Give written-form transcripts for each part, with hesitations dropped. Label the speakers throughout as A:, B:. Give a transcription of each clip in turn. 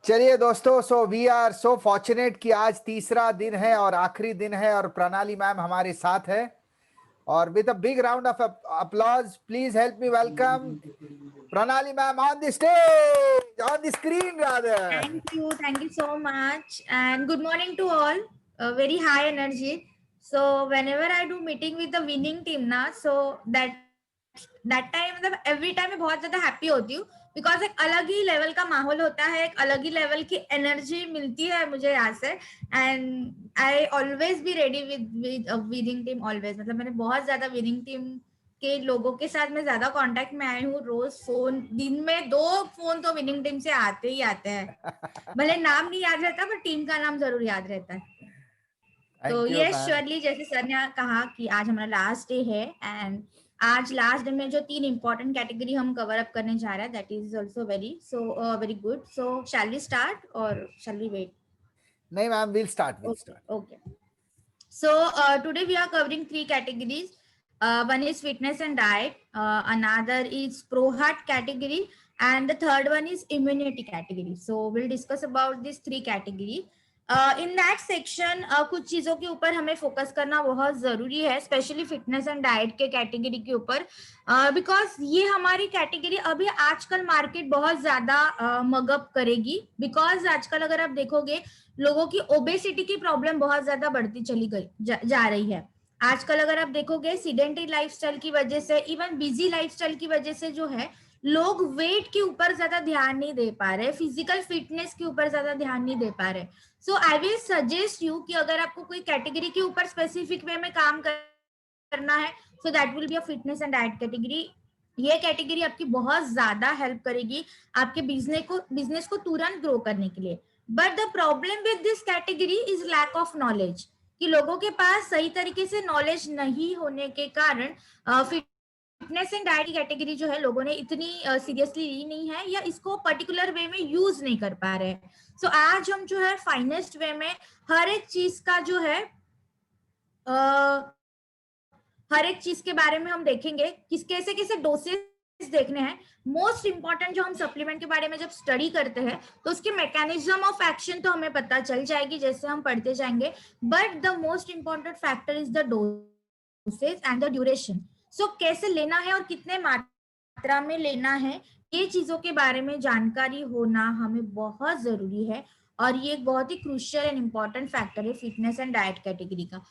A: चलिए दोस्तों, so we are so fortunate कि आज तीसरा दिन है और आखिरी दिन है और प्रणाली मैम हमारे साथ है। और with a big round of applause, please help me welcome Pranali ma'am on the stage, on the screen rather.
B: Thank you so much, and good morning to all. Very high energy. So whenever I do meeting with the winning team ना, so that time मतलब every time मैं बहुत ज्यादा happy होती हूँ, because एक अलग ही level का माहौल होता है, एक अलग ही level की energy मिलती है मुझे यहाँ से, and I always be ready with a winning team always. मतलब मैंने बहुत ज्यादा winning team के लोगों के साथ मैं ज्यादा कांटेक्ट में आई हूँ। रोज फोन, दिन में 2 फोन तो विनिंग टीम से आते ही आते हैं। भले नाम नहीं याद रहता पर टीम का नाम जरूर याद रहता है। तो ये श्योरली जैसे सर ने कहा कि आज हमारा लास्ट डे है, एंड आज लास्ट डे में जो 3 इंपॉर्टेंट कैटेगरी हम कवर अप करने जा रहे हैं, that is also very good. So shall we start और शैल वी वेट?
A: नहीं ma'am, we'll start.
B: Okay. So today we are covering 3 categories. One is fitness and diet, another is pro heart category, and the third one is immunity category. So we'll discuss about these 3 categories. In that section कुछ चीजों के ऊपर हमें focus करना बहुत जरूरी है, specially fitness and diet के कैटेगरी के ऊपर, बिकॉज ये हमारी कैटेगरी अभी आजकल मार्केट बहुत ज्यादा मगअप करेगी। बिकॉज आजकल अगर आप देखोगे लोगों की ओबेसिटी की प्रॉब्लम बहुत ज्यादा बढ़ती चली गई जा रही है। आजकल अगर आप देखोगे सीडेंटरी लाइफस्टाइल की वजह से, इवन बिजी लाइफस्टाइल की वजह से जो है लोग वेट के ऊपर ज्यादा ध्यान नहीं दे पा रहे, फिजिकल फिटनेस के ऊपर ज्यादा ध्यान नहीं दे पा रहे। सो आई विल सजेस्ट यू कि अगर आपको कोई कैटेगरी के ऊपर स्पेसिफिक वे में काम करना है, so that will be a fitness and diet category. ये कैटेगरी आपकी बहुत ज्यादा हेल्प करेगी आपके बिजनेस को तुरंत ग्रो करने के लिए। But the problem with this category is lack of knowledge, कि लोगों के पास सही तरीके से नॉलेज नहीं होने के कारण फिटनेस एंड डाइट कैटेगरी जो है लोगों ने इतनी सीरियसली ली नहीं है, या इसको पर्टिकुलर वे में यूज नहीं कर पा रहे हैं। सो आज हम जो है फाइनेस्ट वे में हर एक चीज का जो है हर एक चीज के बारे में हम देखेंगे, कैसे कैसे डोसेज देखने हैं। मोस्ट इंपॉर्टेंट जो हम सप्लीमेंट के बारे में जब स्टडी करते हैं तो उसके मैकेनिज्म ऑफ एक्शन तो हमें पता चल जाएगी जैसे हम पढ़ते जाएंगे, but the most important factor is the dosage and the duration. So कैसे लेना है और कितने मात्रा में लेना है, ये चीजों के बारे में जानकारी होना हमें बहुत जरूरी है, और ये एक बहुत ही क्रूशियल एंड इम्पॉर्टेंट फैक्टर है फिटनेस एंड डाइट कैटेगरी का।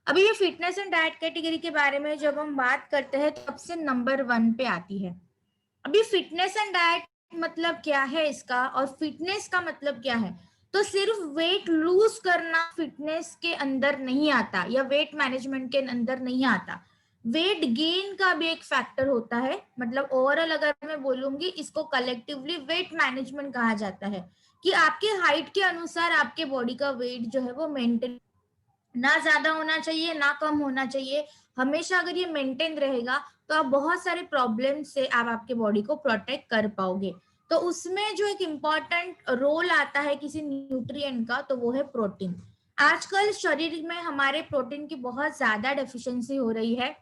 B: अभी ये फिटनेस एंड डाइट कैटेगरी के बारे में जब हम बात करते हैं तो सबसे नंबर 1 पे आती है। अभी फिटनेस एंड डाइट मतलब क्या है इसका, और फिटनेस का मतलब क्या है? तो सिर्फ वेट लूज करना फिटनेस के अंदर नहीं आता, या वेट मैनेजमेंट के अंदर नहीं आता। वेट गेन का भी एक फैक्टर होता है। मतलब ओवरऑल अगर मैं बोलूंगी, इसको कलेक्टिवली वेट मैनेजमेंट कहा जाता है, कि आपके हाइट के अनुसार आपके बॉडी का वेट जो है वो मेंटेन, ना ज्यादा होना चाहिए ना कम होना चाहिए। हमेशा अगर ये मेंटेन रहेगा तो आप बहुत सारे प्रॉब्लम से आप आपके बॉडी को प्रोटेक्ट कर पाओगे। तो उसमें जो एक इम्पॉर्टेंट रोल आता है किसी न्यूट्रिएंट का, तो वो है प्रोटीन। आजकल शरीर में हमारे प्रोटीन की बहुत ज्यादा डेफिशिएंसी हो रही है,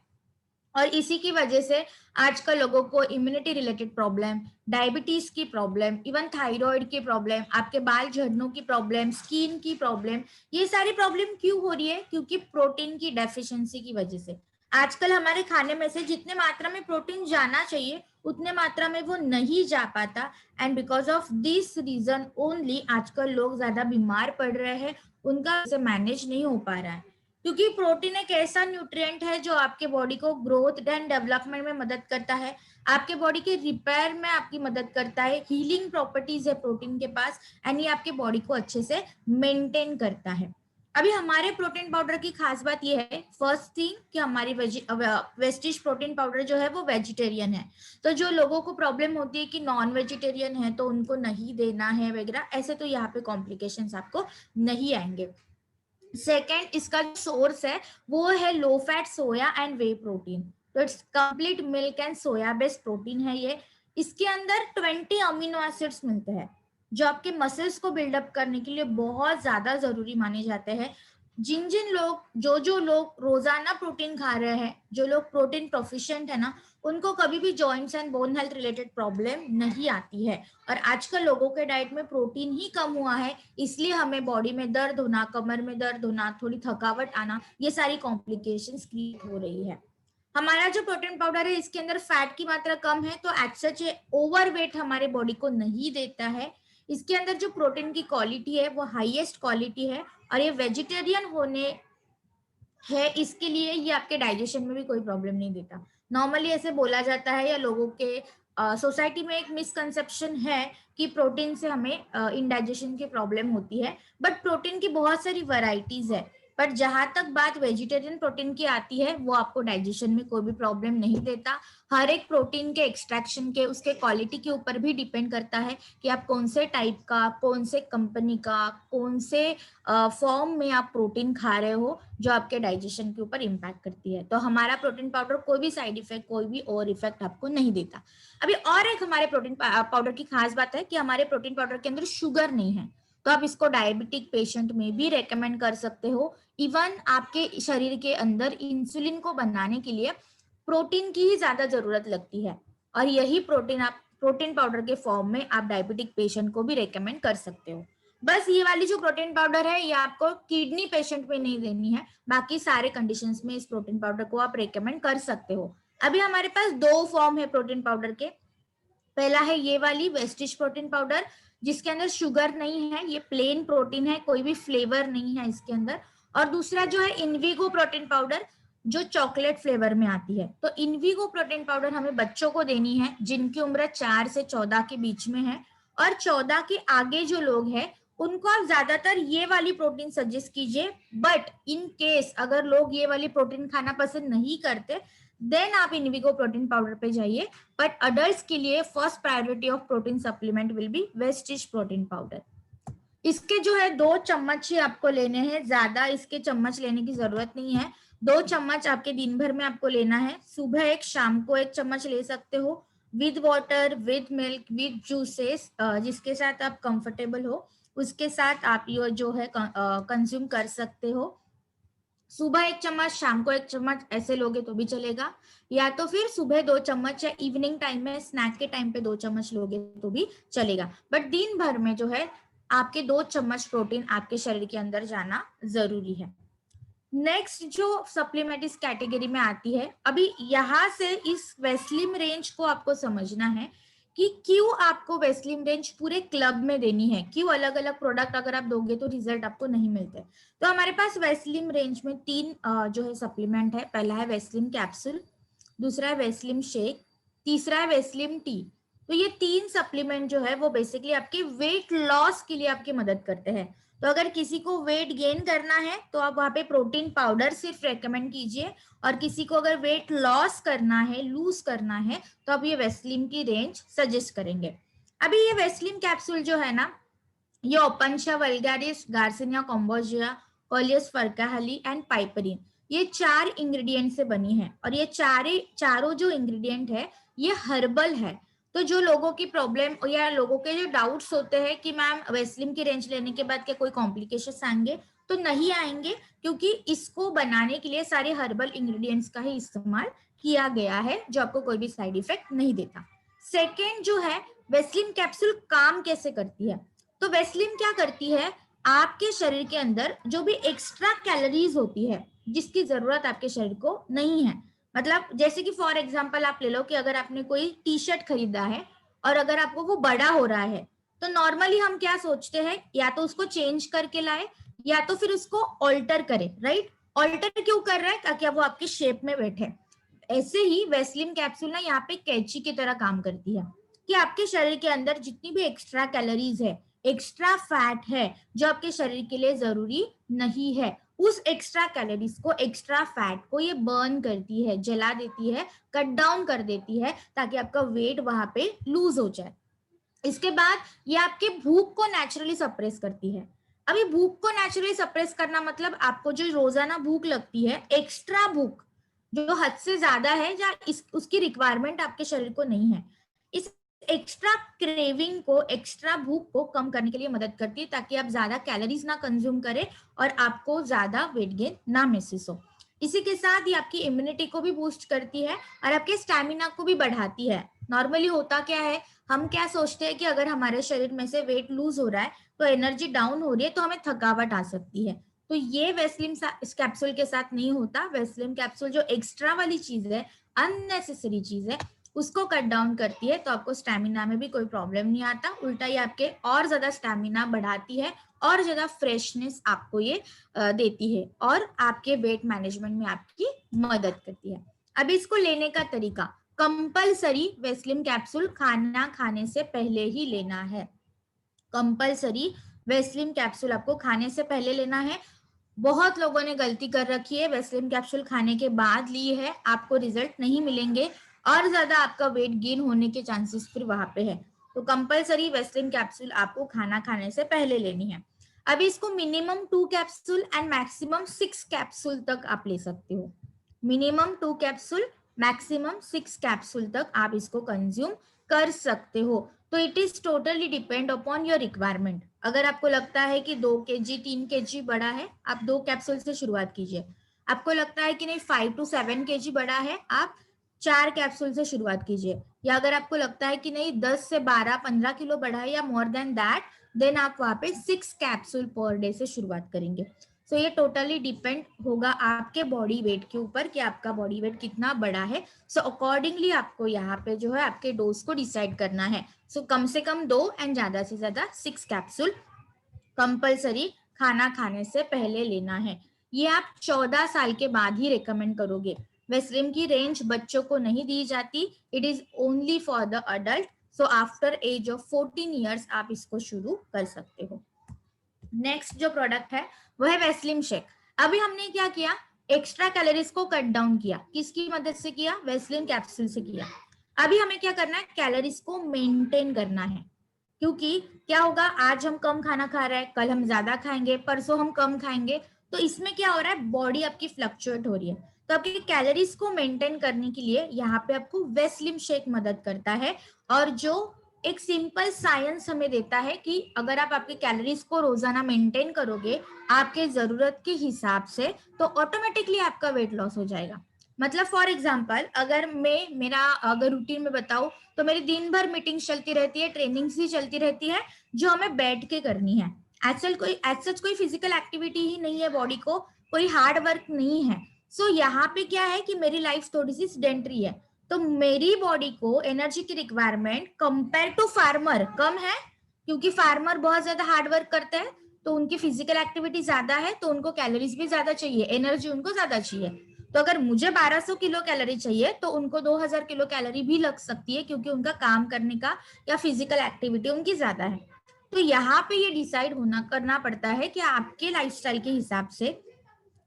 B: और इसी की वजह से आजकल लोगों को इम्यूनिटी रिलेटेड प्रॉब्लम, डायबिटीज की प्रॉब्लम, इवन थायराइड की प्रॉब्लम, आपके बाल झड़नों की प्रॉब्लम, स्किन की प्रॉब्लम, ये सारी प्रॉब्लम क्यों हो रही है? क्योंकि प्रोटीन की डेफिशिएंसी की वजह से। आजकल हमारे खाने में से जितने मात्रा में प्रोटीन जाना चाहिए उतने मात्रा में वो नहीं जा पाता, and because of this reason only आजकल लोग ज्यादा बीमार पड़ रहे हैं, उनका मैनेज नहीं हो पा रहा है। क्योंकि प्रोटीन एक ऐसा न्यूट्रिएंट है जो आपके बॉडी को ग्रोथ एंड डेवलपमेंट में मदद करता है, आपके बॉडी के रिपेयर में आपकी मदद करता है, हीलिंग प्रॉपर्टीज है प्रोटीन के पास, एंड ये आपके बॉडी को अच्छे से मेंटेन करता है। अभी हमारे प्रोटीन पाउडर की खास बात ये है, फर्स्ट थिंग कि हमारी वेस्टिज प्रोटीन पाउडर जो है वो वेजिटेरियन है। तो जो लोगों को प्रॉब्लम होती है कि नॉन वेजिटेरियन है तो उनको नहीं देना है वगैरह, ऐसे तो यहाँ पे कॉम्प्लिकेशंस आपको नहीं आएंगे। सेकेंड, इसका जो सोर्स है वो है low fat soya and whey protein. तो it's complete milk and soya based protein है ये। इसके अंदर 20 अमीनो एसिड्स मिलते हैं जो आपके मसल्स को बिल्डअप करने के लिए बहुत ज्यादा जरूरी माने जाते हैं। जिन जिन लोग जो लोग रोजाना प्रोटीन खा रहे हैं, जो लोग प्रोटीन प्रोफिशिएंट है ना, उनको कभी भी joints and bone health related problem नहीं आती है। और आजकल लोगों के डाइट में प्रोटीन ही कम हुआ है, इसलिए हमें बॉडी में दर्द होना, कमर में दर्द होना, थोड़ी थकावट आना, ये सारी कॉम्प्लिकेशंस क्रिएट हो रही है। हमारा जो प्रोटीन पाउडर है इसके अंदर फैट की मात्रा कम है, तो एज सच ओवरवेट हमारे बॉडी को नहीं देता है। इसके अंदर जो प्रोटीन की क्वालिटी है वो हाईएस्ट क्वालिटी है, और ये वेजिटेरियन होने है, इसके लिए ये आपके डाइजेशन में भी कोई प्रॉब्लम नहीं देता। नॉर्मली ऐसे बोला जाता है, या लोगों के सोसाइटी में एक मिसकंसेप्शन है कि प्रोटीन से हमें इंडाइजेशन की प्रॉब्लम होती है, बट प्रोटीन की बहुत सारी वैरायटीज है। पर जहां तक बात वेजिटेरियन प्रोटीन की आती है, वो आपको डाइजेशन में कोई भी प्रॉब्लम नहीं देता। हर एक प्रोटीन के एक्सट्रैक्शन के, उसके क्वालिटी के ऊपर भी डिपेंड करता है कि आप कौन से टाइप का, कौन से कंपनी का, कौन से फॉर्म में आप प्रोटीन खा रहे हो, जो आपके डाइजेशन के ऊपर इम्पैक्ट करती है। तो हमारा प्रोटीन पाउडर कोई भी साइड इफेक्ट, कोई भी और इफेक्ट आपको नहीं देता। अभी और एक हमारे प्रोटीन पाउडर की खास बात है कि हमारे प्रोटीन पाउडर के अंदर शुगर नहीं है, तो आप इसको डायबिटिक पेशेंट में भी रेकमेंड कर सकते हो। इवन आपके शरीर के अंदर इंसुलिन को बनाने के लिए प्रोटीन की ही ज्यादा जरूरत लगती है, और यही प्रोटीन आप प्रोटीन पाउडर के फॉर्म में आप डायबिटिक पेशेंट को भी रेकमेंड कर सकते हो। बस ये वाली जो प्रोटीन पाउडर है ये आपको किडनी पेशेंट में नहीं देनी है, बाकी सारे कंडीशंस में इस प्रोटीन पाउडर को आप रेकमेंड कर सकते हो। अभी हमारे पास दो फॉर्म है प्रोटीन पाउडर के। पहला है ये वाली वेस्टिज प्रोटीन पाउडर, जिसके अंदर शुगर नहीं है, ये प्लेन प्रोटीन है, कोई भी फ्लेवर नहीं है इसके अंदर। और दूसरा जो है इनविगो प्रोटीन पाउडर, जो चॉकलेट फ्लेवर में आती है। तो इनविगो प्रोटीन पाउडर हमें बच्चों को देनी है जिनकी उम्र 4 से 14 के बीच में है, और 14 के आगे जो लोग हैं उनको आप ज्यादातर ये वाली प्रोटीन सजेस्ट कीजिए। बट इन केस अगर लोग ये वाली प्रोटीन खाना पसंद नहीं करते, देन आप इनविगो प्रोटीन पाउडर पे जाइए। बट अडल्ट्स के लिए first priority of protein supplement will be Vestige protein powder. इसके जो है 2 चम्मच ही आपको लेने हैं, ज्यादा इसके चम्मच लेने की जरूरत नहीं है। 2 चम्मच आपके दिन भर में आपको लेना है। सुबह एक, शाम को एक चम्मच ले सकते हो, with water, with milk, with juices, जिसके साथ आप कंफर्टेबल हो उसके साथ आप ये जो है कंज्यूम कर सकते हो। सुबह 1 चम्मच, शाम को 1 चम्मच, ऐसे लोगे तो भी चलेगा, या तो फिर सुबह 2 चम्मच या इवनिंग टाइम में स्नैक के टाइम पे 2 चम्मच लोगे तो भी चलेगा। बट दिन भर में जो है आपके 2 चम्मच प्रोटीन आपके शरीर के अंदर जाना जरूरी है। नेक्स्ट जो सप्लीमेंट इस कैटेगरी में आती है, अभी यहाँ से इस वेस्लिम रेंज को आपको समझना है कि क्यों आपको वेस्लिम रेंज पूरे क्लब में देनी है, क्यों अलग अलग प्रोडक्ट अगर आप दोगे तो रिजल्ट आपको नहीं मिलते। तो हमारे पास वेस्लिम रेंज में 3 जो है सप्लीमेंट है। पहला है वेस्लिम कैप्सूल, दूसरा है वेस्लिम शेक, तीसरा है वेस्लिम टी। तो ये 3 सप्लीमेंट जो है वो बेसिकली आपके वेट लॉस के लिए आपकी मदद करते हैं। तो अगर किसी को वेट गेन करना है तो आप वहां पे प्रोटीन पाउडर सिर्फ रेकमेंड कीजिए, और किसी को अगर वेट लॉस करना है, लूज करना है, तो आप ये वेस्लिम की रेंज सजेस्ट करेंगे। अभी ये वेस्लिम कैप्सूल जो है ना, ये Opuntia vulgaris, Garcinia cambogia, Coleus forskohlii and piperine, ये 4 इंग्रेडिएंट से बनी है। और ये चारों जो इंग्रेडिएंट है ये हर्बल है। तो जो लोगों की प्रॉब्लम या लोगों के जो डाउट्स होते हैं कि मैम वेस्लिम की रेंज लेने के बाद क्या कोई कॉम्प्लिकेशंस आएंगे, तो नहीं आएंगे, क्योंकि इसको बनाने के लिए सारे हर्बल इंग्रेडिएंट्स का ही इस्तेमाल किया गया है, जो आपको कोई भी साइड इफेक्ट नहीं देता। सेकेंड जो है, वेस्लिम कैप्सूल काम कैसे करती है। तो वेस्लिम क्या करती है, आपके शरीर के अंदर जो भी एक्स्ट्रा कैलोरीज होती है जिसकी जरूरत आपके शरीर को नहीं है, मतलब जैसे कि फॉर एग्जांपल आप ले लो कि अगर आपने कोई टी शर्ट खरीदा है और अगर आपको वो बड़ा हो रहा है, तो नॉर्मली हम क्या सोचते हैं, या तो उसको चेंज करके लाए या तो फिर उसको ऑल्टर करें, राइट। ऑल्टर क्यों कर रहा है, ताकि वो आपके शेप में बैठे। ऐसे ही वेस्लिम कैप्सूल ना यहाँ पे कैंची की तरह काम करती है कि आपके शरीर के अंदर जितनी भी एक्स्ट्रा कैलोरीज है, एक्स्ट्रा फैट है जो आपके शरीर के लिए जरूरी नहीं है, उस एक्स्ट्रा कैलोरीज को, एक्स्ट्रा फैट को ये बर्न करती है, जला देती है, कट डाउन कर देती है, ताकि आपका वेट वहां पे लूज हो जाए। इसके बाद ये आपके भूख को नेचुरली सप्रेस करती है। अभी भूख को नेचुरली सप्रेस करना मतलब आपको जो रोजाना भूख लगती है, एक्स्ट्रा भूख जो हद से ज्यादा है या उसकी रिक्वायरमेंट आपके शरीर को नहीं है, इस एक्स्ट्रा क्रेविंग को, एक्स्ट्रा भूख को कम करने के लिए मदद करती है, ताकि आप ज्यादा कैलोरीज ना कंज्यूम करें और आपको ज्यादा वेट गेन ना महसूस हो। इसी के साथ ही आपकी इम्यूनिटी को भी बूस्ट करती है और आपके स्टैमिना को भी बढ़ाती है। नॉर्मली होता क्या है, हम क्या सोचते हैं कि अगर हमारे शरीर में से वेट लूज हो रहा है तो एनर्जी डाउन हो रही है तो हमें थकावट आ सकती है। तो ये वेस्लिम इस कैप्सूल के साथ नहीं होता। वेस्लिम कैप्सूल जो एक्स्ट्रा वाली चीज है, अननेसेसरी चीज है, उसको कट डाउन करती है, तो आपको स्टैमिना में भी कोई प्रॉब्लम नहीं आता। उल्टा ये आपके और ज्यादा स्टैमिना बढ़ाती है और ज्यादा फ्रेशनेस आपको ये देती है और आपके वेट मैनेजमेंट में आपकी मदद करती है। अब इसको लेने का तरीका, कंपलसरी वेस्लिम कैप्सूल खाना खाने से पहले ही लेना है। कंपलसरी वेस्लिम कैप्सूल आपको खाने से पहले लेना है। बहुत लोगों ने गलती कर रखी है, वेस्लिम कैप्सूल खाने के बाद ली है, आपको रिजल्ट नहीं मिलेंगे और ज्यादा आपका वेट गेन होने के चांसेस फिर वहां पे है। तो कंपलसरी वेस्लिम कैप्सूल आपको खाना खाने से पहले लेनी है। अभी इसको minimum 2 capsule and maximum 6 capsule तक आप ले सकते हो। मिनिमम 2 कैप्सूल, मैक्सिमम 6 कैप्सूल तक आप इसको कंज्यूम कर सकते हो। तो it is totally depend upon your requirement. अगर आपको लगता है कि 2 kg 3 kg बड़ा है, आप 2 कैप्सूल से शुरुआत कीजिए। आपको लगता है कि नहीं 5 to 7 kg बड़ा है, आप 4 कैप्सूल से शुरुआत कीजिए। या अगर आपको लगता है कि नहीं 10 से 12 15 किलो बड़ा है या मोर देन दैट, देन आप वहां पे 6 कैप्सूल पर डे से शुरुआत करेंगे। सो ये टोटली डिपेंड होगा आपके बॉडी वेट के ऊपर कि आपका बॉडी वेट कितना बड़ा है। सो अकॉर्डिंगली आपको यहाँ पे जो है आपके डोज को डिसाइड करना है। सो कम से कम 2 एंड ज्यादा से ज्यादा 6 कैप्सूल कंपलसरी खाना खाने से पहले लेना है। ये आप 14 साल के बाद ही रेकमेंड करोगे। वेस्लिम की रेंज बच्चों को नहीं दी जाती, it is only for the adult. So after age of 14 years आप इसको शुरू कर सकते हो। नेक्स्ट जो प्रोडक्ट है वो है वेस्लिम शेक। अभी हमने क्या किया, एक्स्ट्रा कैलोरीज को कट डाउन किया। किसकी मदद से किया, वेस्लिम कैप्सूल से किया। अभी हमें क्या करना है, कैलोरीज को मेंटेन करना है। क्योंकि क्या होगा, आज हम कम खाना खा रहे हैं, कल हम ज्यादा खाएंगे, परसों हम कम खाएंगे, तो इसमें क्या हो रहा है, बॉडी आपकी फ्लक्चुएट हो रही है। तो आपकी कैलोरीज को मेंटेन करने के लिए यहाँ पे आपको वेस्लिम शेक मदद करता है। और जो एक सिंपल साइंस हमें देता है कि अगर आप आपकी कैलोरीज को रोजाना मेंटेन करोगे आपके जरूरत के हिसाब से, तो ऑटोमेटिकली आपका वेट लॉस हो जाएगा। मतलब फॉर एग्जांपल, अगर मेरा अगर रूटीन में बताऊं तो मेरी दिन भर मीटिंग्स चलती रहती है, ट्रेनिंग्स भी चलती रहती है, जो हमें बैठ के करनी है। एज सच कोई फिजिकल एक्टिविटी ही नहीं है, बॉडी को कोई हार्ड वर्क नहीं है। सो यहाँ पे क्या है कि मेरी लाइफ थोड़ी सी सेडेंटरी है, तो मेरी बॉडी को एनर्जी की रिक्वायरमेंट कंपेयर टू फार्मर कम है, क्योंकि फार्मर बहुत ज्यादा हार्ड वर्क करते हैं, तो उनकी फिजिकल एक्टिविटी ज्यादा है, तो उनको कैलोरीज भी ज्यादा चाहिए, एनर्जी उनको ज्यादा चाहिए। तो अगर मुझे 1200 किलो कैलोरी चाहिए तो उनको 2000 किलो कैलोरी भी लग सकती है, क्योंकि उनका काम करने का या फिजिकल एक्टिविटी उनकी ज्यादा है। तो यहाँ पे ये डिसाइड करना पड़ता है कि आपके लाइफस्टाइल के हिसाब से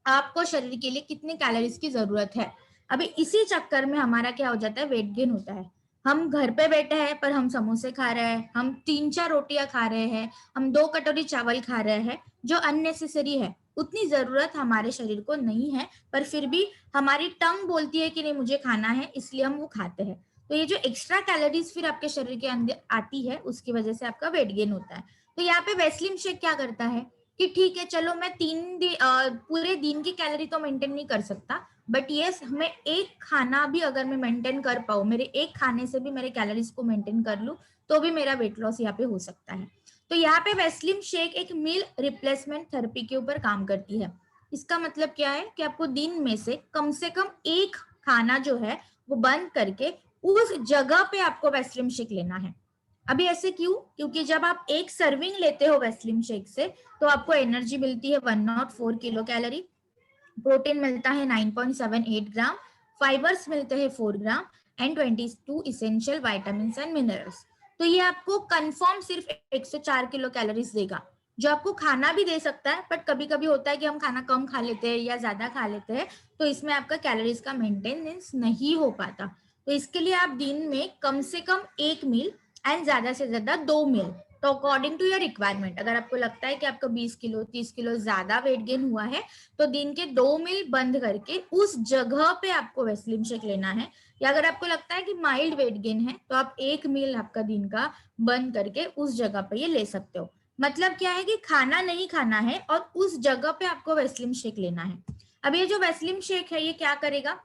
B: आपको शरीर के लिए कितने कैलोरीज की जरूरत है। अभी इसी चक्कर में हमारा क्या हो जाता है, वेट गेन होता है। हम घर पे बैठे हैं पर हम समोसे खा रहे हैं, हम 3-4 रोटियां खा रहे हैं, हम 2 कटोरी चावल खा रहे हैं, जो अननेसेसरी है। उतनी जरूरत हमारे शरीर को नहीं है, पर फिर भी हमारी टंग बोलती है कि नहीं मुझे खाना है, इसलिए हम वो खाते हैं। तो ये जो एक्स्ट्रा कैलोरीज फिर आपके शरीर के अंदर आती है, उसकी वजह से आपका वेट गेन होता है। तो यहाँ पे वेस्लिम शेक क्या करता है कि ठीक है चलो मैं पूरे दिन की कैलोरी तो मेंटेन नहीं कर सकता, बट यस मैं एक खाना भी अगर मैं मेंटेन कर पाऊँ, मेरे एक खाने से भी मेरे कैलोरीज को मेंटेन कर लूँ, तो भी मेरा वेट लॉस यहाँ पे हो सकता है। तो यहाँ पे वेस्लिम शेक एक मील रिप्लेसमेंट थेरेपी के ऊपर काम करती है। इसका मतलब क्या है कि आपको दिन में से कम एक खाना जो है वो बंद करके उस जगह पे आपको वेस्लिम शेक लेना है। अभी ऐसे क्यों, क्योंकि जब आप एक सर्विंग लेते हो वेस्लिम शेक से तो आपको एनर्जी मिलती है 104 किलो कैलोरी, प्रोटीन मिलता है 9.78 ग्राम, फाइबर्स मिलते हैं 4 gram and 22 essential vitamins and minerals. तो ये आपको कंफर्म सिर्फ 104 किलो कैलोरीज देगा, जो आपको खाना भी दे सकता है, बट कभी कभी होता है कि हम खाना कम खा लेते हैं या ज्यादा खा लेते हैं, तो इसमें आपका कैलोरीज का मेंटेनेंस नहीं हो पाता। तो इसके लिए आप दिन में कम से कम 1 मील एंड ज्यादा से ज्यादा 2 मील तो अकॉर्डिंग टू योर रिक्वायरमेंट, अगर आपको लगता है कि आपको 20 किलो 30 किलो ज्यादा वेट गेन हुआ है तो दिन के 2 मील बंद करके उस जगह पे आपको वेस्लिम शेक लेना है। या अगर आपको लगता है कि माइल्ड वेट गेन है तो आप 1 मील आपका दिन का बंद करके उस जगह पे ये ले सकते हो। मतलब क्या है कि खाना नहीं खाना है और उस जगह पे आपको वेस्लिम शेक लेना है। अब ये जो वेस्लिम शेक है ये क्या करेगा,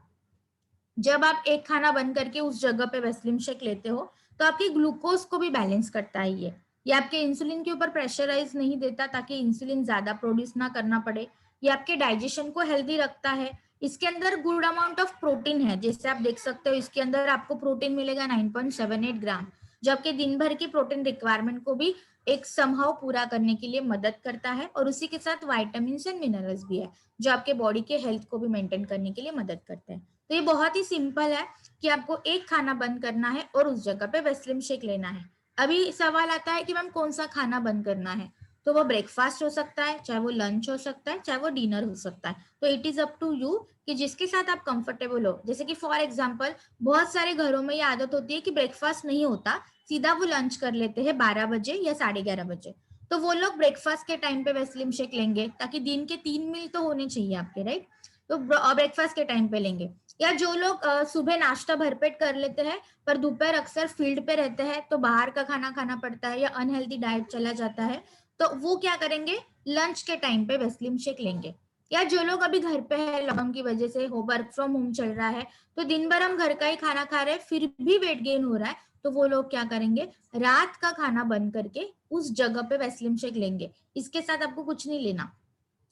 B: जब आप एक खाना बंद करके उस जगह पे वेस्लिम शेक लेते हो तो आपके ग्लूकोज को भी बैलेंस करता है ये आपके इंसुलिन के ऊपर प्रेशराइज नहीं देता ताकि इंसुलिन ज्यादा प्रोड्यूस ना करना पड़े। ये आपके डाइजेशन को हेल्दी रखता है। इसके अंदर गुड अमाउंट ऑफ प्रोटीन है, जैसे आप देख सकते हो इसके अंदर आपको प्रोटीन मिलेगा 9.78 ग्राम, जो आपके दिन भर की प्रोटीन रिक्वायरमेंट को भी एक समहाउ पूरा करने के लिए मदद करता है। और उसी के साथ वाइटामिन एंड मिनरल्स भी है जो आपके बॉडी के हेल्थ को भी मेंटेन करने के लिए मदद करते हैं। तो ये बहुत ही सिंपल है कि आपको एक खाना बंद करना है और उस जगह पे वेस्लिम शेक लेना है। अभी सवाल आता है कि मैम कौन सा खाना बंद करना है, तो वो ब्रेकफास्ट हो सकता है, चाहे वो लंच हो सकता है, चाहे वो डिनर हो सकता है। तो it is up to you कि जिसके साथ आप कंफर्टेबल हो। जैसे कि फॉर एग्जांपल बहुत सारे घरों में ये आदत होती है कि ब्रेकफास्ट नहीं होता, सीधा वो लंच कर लेते हैं 12 बजे या 11:30 बजे। तो वो लोग ब्रेकफास्ट के टाइम पे वेस्लिम शेक लेंगे ताकि दिन के 3 मील तो होने चाहिए आपके, राइट। तो ब्रेकफास्ट के टाइम पे लेंगे। या जो लोग सुबह नाश्ता भरपेट कर लेते हैं पर दोपहर अक्सर फील्ड पे रहते हैं तो बाहर का खाना खाना पड़ता है या अनहेल्दी डाइट चला जाता है, तो वो क्या करेंगे, लंच के टाइम पे वेस्लिम शेक लेंगे। या जो लोग अभी घर पे है, लॉकडाउन की वजह से हो वर्क फ्रॉम होम चल रहा है तो दिन भर हम घर का ही खाना खा रहे हैं फिर भी वेट गेन हो रहा है, तो वो लोग क्या करेंगे, रात का खाना बंद करके उस जगह पे वेस्लिम शेक लेंगे। इसके साथ आपको कुछ नहीं लेना,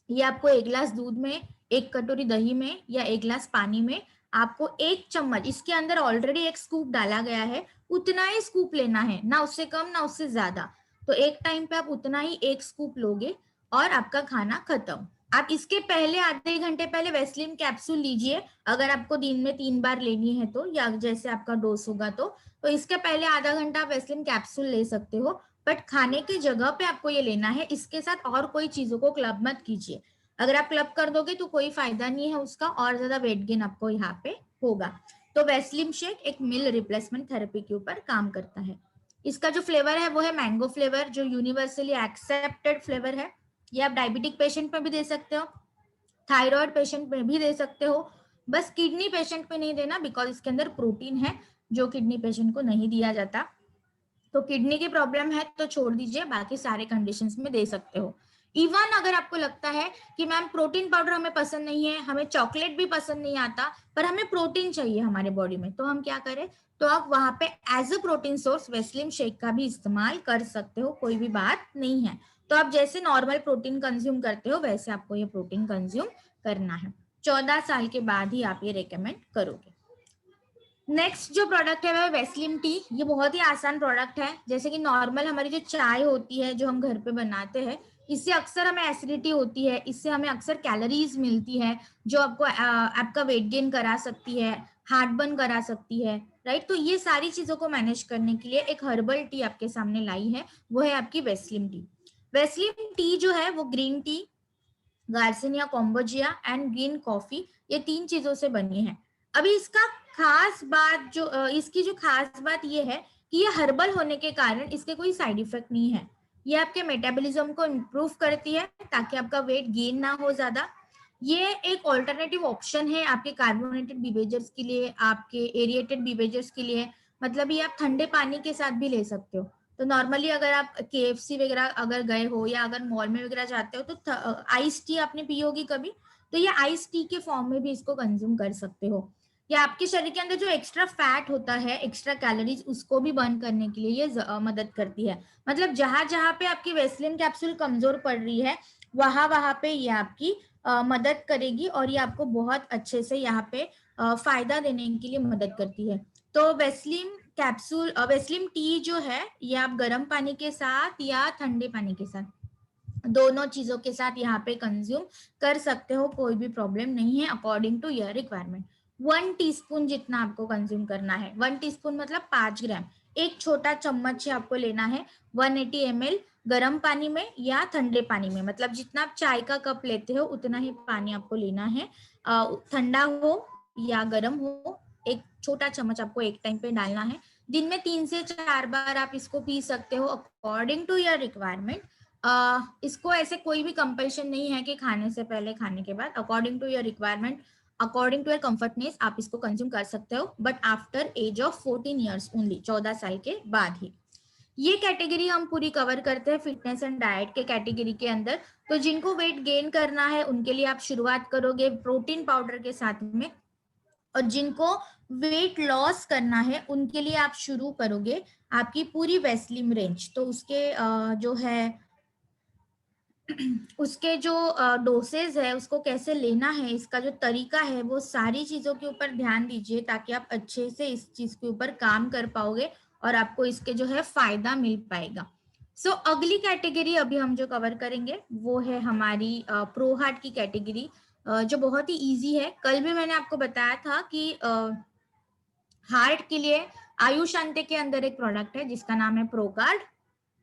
B: ये आपको 1 गिलास दूध में, 1 कटोरी दही में या 1 गिलास पानी में आपको 1 चम्मच, इसके अंदर ऑलरेडी 1 स्कूप डाला गया है, उतना ही स्कूप लेना है, ना उससे कम ना उससे ज्यादा। तो एक टाइम पे आप उतना ही 1 स्कूप लोगे और आपका खाना खत्म। आप इसके पहले आधे घंटे पहले वेस्लिन कैप्सूल लीजिए, अगर आपको दिन में 3 बार लेनी है तो, या जैसे आपका डोज होगा तो इसके पहले आधा घंटा आप वेस्लिन कैप्सूल ले सकते हो। बट खाने की जगह पे आपको ये लेना है, इसके साथ और कोई चीजों को क्लब मत कीजिए। अगर आप क्लब कर दोगे तो कोई फायदा नहीं है उसका, और ज्यादा वेट गेन आपको यहाँ पे होगा। तो वेस्लिम शेक एक मील रिप्लेसमेंट थेरेपी के ऊपर काम करता है। इसका जो फ्लेवर है वो है मैंगो फ्लेवर, जो यूनिवर्सली एक्सेप्टेड फ्लेवर है। ये आप डायबिटिक पेशेंट में भी दे सकते हो, थायराइड पेशेंट में भी दे सकते हो, बस किडनी पेशेंट में नहीं देना बिकॉज इसके अंदर प्रोटीन है जो किडनी पेशेंट को नहीं दिया जाता। तो किडनी की प्रॉब्लम है तो छोड़ दीजिए, बाकी सारे कंडीशंस में दे सकते हो। इवन अगर आपको लगता है कि मैम प्रोटीन पाउडर हमें पसंद नहीं है, हमें चॉकलेट भी पसंद नहीं आता, पर हमें प्रोटीन चाहिए हमारे बॉडी में, तो हम क्या करें, तो आप वहां पे एज अ प्रोटीन सोर्स वेस्लिम शेक का भी इस्तेमाल कर सकते हो, कोई भी बात नहीं है। तो आप जैसे नॉर्मल प्रोटीन कंज्यूम करते हो वैसे आपको ये प्रोटीन कंज्यूम करना है। 14 साल के बाद ही आप ये रिकमेंड करोगे। नेक्स्ट जो प्रोडक्ट है वह वेस्लिम टी। ये बहुत ही आसान प्रोडक्ट है। जैसे कि नॉर्मल हमारी जो चाय होती है जो हम घर पे बनाते हैं, इससे अक्सर हमें एसिडिटी होती है, इससे हमें अक्सर कैलोरीज मिलती है जो आपको आपका वेट गेन करा सकती है, हार्ट बर्न करा सकती है, राइट। तो ये सारी चीजों को मैनेज करने के लिए एक हर्बल टी आपके सामने लाई है, वो है आपकी वेस्लिम टी। वेस्लिम टी जो है वो green tea, Garcinia cambogia and green coffee, ये 3 चीजों से बनी है। अभी इसका खास बात जो इसकी जो खास बात ये है कि ये हर्बल होने के कारण इसके कोई साइड इफेक्ट नहीं है। ये आपके मेटाबॉलिज्म को इम्प्रूव करती है ताकि आपका वेट गेन ना हो ज्यादा। ये एक ऑल्टरनेटिव ऑप्शन है आपके कार्बोनेटेड बिवेजर्स के लिए, आपके एरिएटेड बिवेजर्स के लिए। मतलब ये आप ठंडे पानी के साथ भी ले सकते हो। तो नॉर्मली अगर आप KFC वगैरह अगर गए हो या अगर मॉल में वगैरह जाते हो तो आइस टी आपने पी होगी कभी, तो ये आइस टी के फॉर्म में भी इसको कंज्यूम कर सकते हो। या आपके शरीर के अंदर जो एक्स्ट्रा फैट होता है, एक्स्ट्रा कैलोरीज, उसको भी बर्न करने के लिए ये मदद करती है। मतलब जहां जहां पे आपकी वेस्लिन कैप्सूल कमजोर पड़ रही है वहां वहां पे ये आपकी मदद करेगी और ये आपको बहुत अच्छे से यहाँ पे फायदा देने के लिए मदद करती है। तो वेस्लिन कैप्सूल, वेस्लिम टी जो है ये आप गर्म पानी के साथ या ठंडे पानी के साथ, दोनों चीजों के साथ यहाँ पे कंज्यूम कर सकते हो, कोई भी प्रॉब्लम नहीं है according to your requirement. 1 teaspoon जितना आपको कंज्यूम करना है, 1 टीस्पून मतलब 5 ग्राम, एक छोटा चम्मच आपको लेना है 180 ml गर्म पानी में या ठंडे पानी में। मतलब जितना आप चाय का कप लेते हो उतना ही पानी आपको लेना है, ठंडा हो या गर्म हो, एक छोटा चम्मच आपको एक टाइम पे डालना है। दिन में 3 से 4 बार आप इसको पी सकते हो अकॉर्डिंग टू योर रिक्वायरमेंट। इसको ऐसे कोई भी कंपल्शन नहीं है कि खाने से पहले, खाने के बाद, according to your requirement, according to your comfortness आप इसको कंज्यूम कर सकते हो, but after age of 14 years only, 14 साल के बाद ही। ये कैटेगरी हम पूरी कवर करते हैं फिटनेस एंड डाइट के कैटेगरी के अंदर। तो जिनको वेट गेन करना है उनके लिए आप शुरुआत करोगे प्रोटीन पाउडर के साथ में, और जिनको वेट लॉस करना है उनके लिए आप शुरू करोगे आपकी पूरी वेस्लिम रेंज। तो उसके जो है उसके जो डोसेज है, उसको कैसे लेना है, इसका जो तरीका है, वो सारी चीजों के ऊपर ध्यान दीजिए ताकि आप अच्छे से इस चीज के ऊपर काम कर पाओगे और आपको इसके जो है फायदा मिल पाएगा। सो अगली कैटेगरी अभी हम जो कवर करेंगे वो है हमारी प्रो हार्ट की कैटेगरी, जो बहुत ही इजी है। कल भी मैंने आपको बताया था कि हार्ट के लिए आयुष अंत्य के अंदर एक प्रोडक्ट है जिसका नाम है प्रोकार्ड।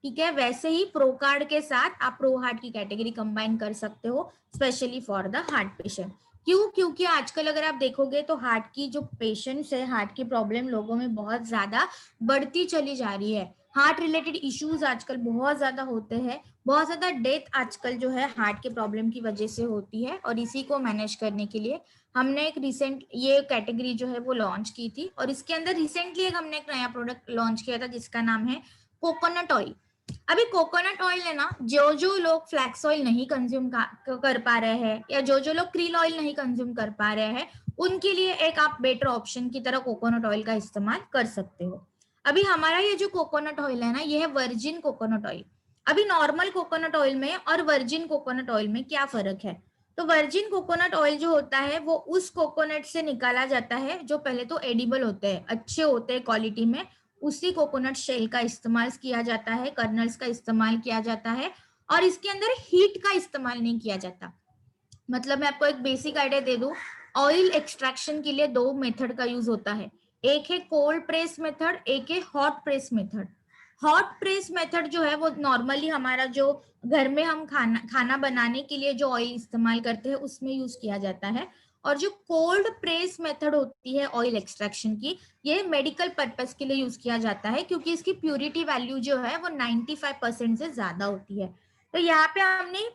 B: ठीक है, वैसे ही प्रोकार्ड के साथ आप प्रो हार्ट की कैटेगरी कंबाइन कर सकते हो, specially for the heart patient. क्यों? क्योंकि आजकल अगर आप देखोगे तो हार्ट की जो पेशेंट्स है, हार्ट की प्रॉब्लम लोगों में बहुत ज्यादा बढ़ती चली जा रही है। हार्ट रिलेटेड इश्यूज आजकल बहुत ज्यादा होते हैं, बहुत ज्यादा डेथ आजकल जो है हार्ट के प्रॉब्लम की वजह से होती है, और इसी को मैनेज करने के लिए हमने एक रिसेंट ये कैटेगरी जो है वो लॉन्च की थी। और इसके अंदर रिसेंटली हमने एक नया प्रोडक्ट लॉन्च किया था जिसका नाम है कोकोनट ऑयल। अभी कोकोनट ऑयल है ना, जो जो लोग फ्लैक्स ऑयल नहीं कंज्यूम कर पा रहे हैं, या जो जो लोग क्रील ऑयल नहीं कंज्यूम कर पा रहे हैं, उनके लिए एक आप बेटर ऑप्शन की तरह कोकोनट ऑयल का इस्तेमाल कर सकते हो। अभी हमारा ये जो कोकोनट ऑयल है ना, ये है वर्जिन कोकोनट ऑयल। अभी नॉर्मल कोकोनट ऑयल में और वर्जिन कोकोनट ऑयल में क्या फर्क है? तो वर्जिन कोकोनट ऑयल जो होता है वो उस कोकोनट से निकाला जाता है जो पहले तो एडिबल होते हैं, अच्छे होते हैं क्वालिटी में, उसी कोकोनट शेल का इस्तेमाल किया जाता है, कर्नल्स का इस्तेमाल किया जाता है, और इसके अंदर हीट का इस्तेमाल नहीं किया जाता। मतलब मैं आपको एक बेसिक आइडिया दे दूं, ऑयल एक्सट्रैक्शन के लिए 2 मेथड का यूज होता है, एक है कोल्ड प्रेस मेथड, एक है hot press method. Hot press method जो है वो नॉर्मली हमारा जो घर में हम खाना बनाने के लिए जो ऑयल इस्तेमाल करते हैं उसमें यूज किया जाता है, और जो कोल्ड प्रेस मेथड होती है ऑयल एक्सट्रैक्शन की, ये मेडिकल पर्पस के लिए यूज किया जाता है, क्योंकि इसकी प्यूरिटी वैल्यू जो है वो 95% से ज्यादा होती है। तो यहाँ पे हमने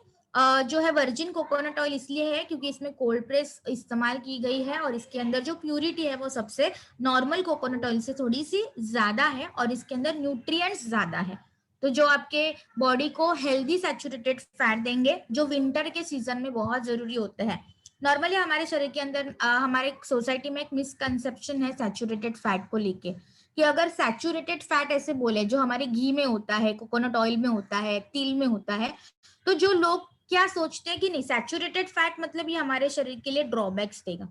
B: जो है वर्जिन कोकोनट ऑयल इसलिए है क्योंकि इसमें कोल्ड प्रेस इस्तेमाल की गई है, और इसके अंदर जो प्यूरिटी है वो सबसे नॉर्मल कोकोनट ऑयल से थोड़ी सी ज्यादा है, और इसके अंदर न्यूट्रिएंट्स ज्यादा है, तो जो आपके बॉडी को हेल्दी सैचुरेटेड फैट देंगे, जो विंटर के सीजन में बहुत जरूरी होते हैं। नॉर्मली हमारे शरीर के अंदर हमारे सोसाइटी में एक मिसकंसेप्शन है सैचुरेटेड फैट को लेके, कि अगर सैचुरेटेड फैट ऐसे बोले जो हमारे घी में होता है, कोकोनट ऑयल में होता है, तिल में होता है, तो जो लोग क्या सोचते हैं कि नहीं, सैचुरेटेड फैट मतलब ये हमारे शरीर के लिए ड्रॉबैक्स देगा।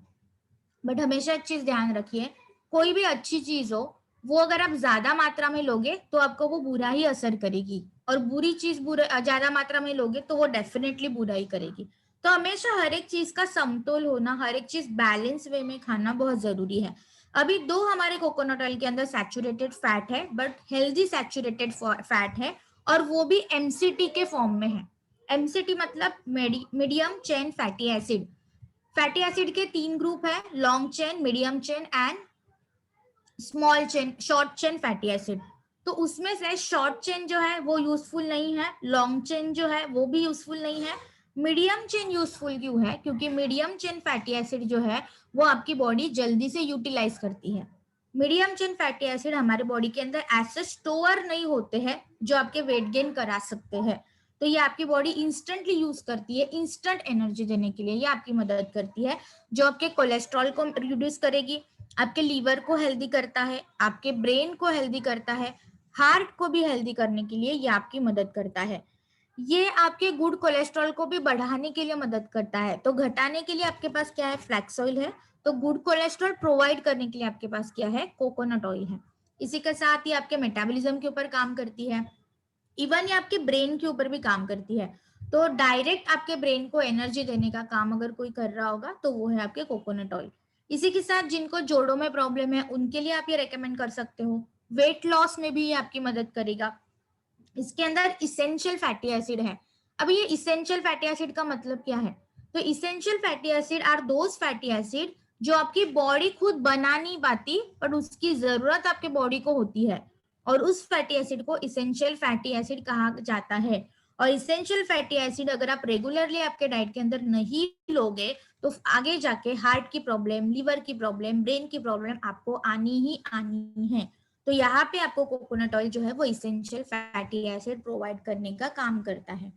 B: बट हमेशा एक चीज ध्यान रखिए, कोई भी अच्छी चीज हो वो अगर आप ज्यादा मात्रा में लोगे तो आपको वो बुरा ही असर करेगी, और बुरी चीज ज्यादा मात्रा में लोगे तो वो डेफिनेटली बुरा ही करेगी। तो हमेशा हर एक चीज का समतोल होना, हर एक चीज बैलेंस वे में खाना बहुत जरूरी है। अभी 2 हमारे कोकोनट ऑयल के अंदर सैचुरेटेड फैट है, बट हेल्दी सैचुरेटेड फैट है, और वो भी एमसीटी के फॉर्म में है। एमसीटी मतलब medium chain fatty acid. Fatty acid के 3 ग्रुप है, long chain, medium chain and small chain, short chain fatty acid. तो उसमें से शॉर्ट चेन जो है वो यूजफुल नहीं है, लॉन्ग चेन जो है वो भी यूजफुल नहीं है। मीडियम चेन यूजफुल क्यों है? क्योंकि मीडियम चेन फैटी एसिड जो है वो आपकी बॉडी जल्दी से यूटिलाइज करती है। मीडियम चेन फैटी एसिड हमारे बॉडी के अंदर ऐसे स्टोर नहीं होते हैं जो आपके वेट गेन करा सकते हैं, तो ये आपकी बॉडी इंस्टेंटली यूज करती है इंस्टेंट एनर्जी देने के लिए, ये आपकी मदद करती है, जो आपके कोलेस्ट्रॉल को रिड्यूस करेगी, आपके लीवर को हेल्दी करता है, आपके ब्रेन को हेल्दी करता है, हार्ट को भी हेल्दी करने के लिए ये आपकी मदद करता है। ये आपके गुड कोलेस्ट्रॉल को भी बढ़ाने के लिए मदद करता है। तो घटाने के लिए आपके पास क्या है? फ्लैक्स ऑयल है। तो गुड कोलेस्ट्रॉल प्रोवाइड करने के लिए आपके पास क्या है? कोकोनट ऑयल है। इसी के साथ ही आपके मेटाबॉलिज्म के ऊपर काम करती है, इवन ये आपके ब्रेन के ऊपर भी काम करती है। तो डायरेक्ट आपके ब्रेन को एनर्जी देने का काम अगर कोई कर रहा होगा तो वो है आपके कोकोनट ऑयल। इसी के साथ जिनको जोड़ों में प्रॉब्लम है उनके लिए आप ये रेकमेंड कर सकते हो। वेट लॉस में भी ये आपकी मदद करेगा। इसके अंदर इसेंशियल फैटी एसिड है। अब ये इसेंशियल फैटी एसिड का मतलब क्या है? तो essential fatty acid are those fatty acid जो आपकी बॉडी खुद बना नहीं पाती, पर उसकी जरूरत आपके बॉडी को होती है, और उस फैटी एसिड को इसेंशियल फैटी एसिड कहा जाता है। और इसेंशियल फैटी एसिड अगर आप रेगुलरली आपके डाइट के अंदर नहीं लोगे तो आगे जाके हार्ट की प्रॉब्लम, लिवर की प्रॉब्लम, ब्रेन की प्रॉब्लम आपको आनी ही आनी है। तो यहाँ पे आपको कोकोनट ऑयल जो है वो इसेंशियल फैटी एसिड प्रोवाइड करने का काम करता है।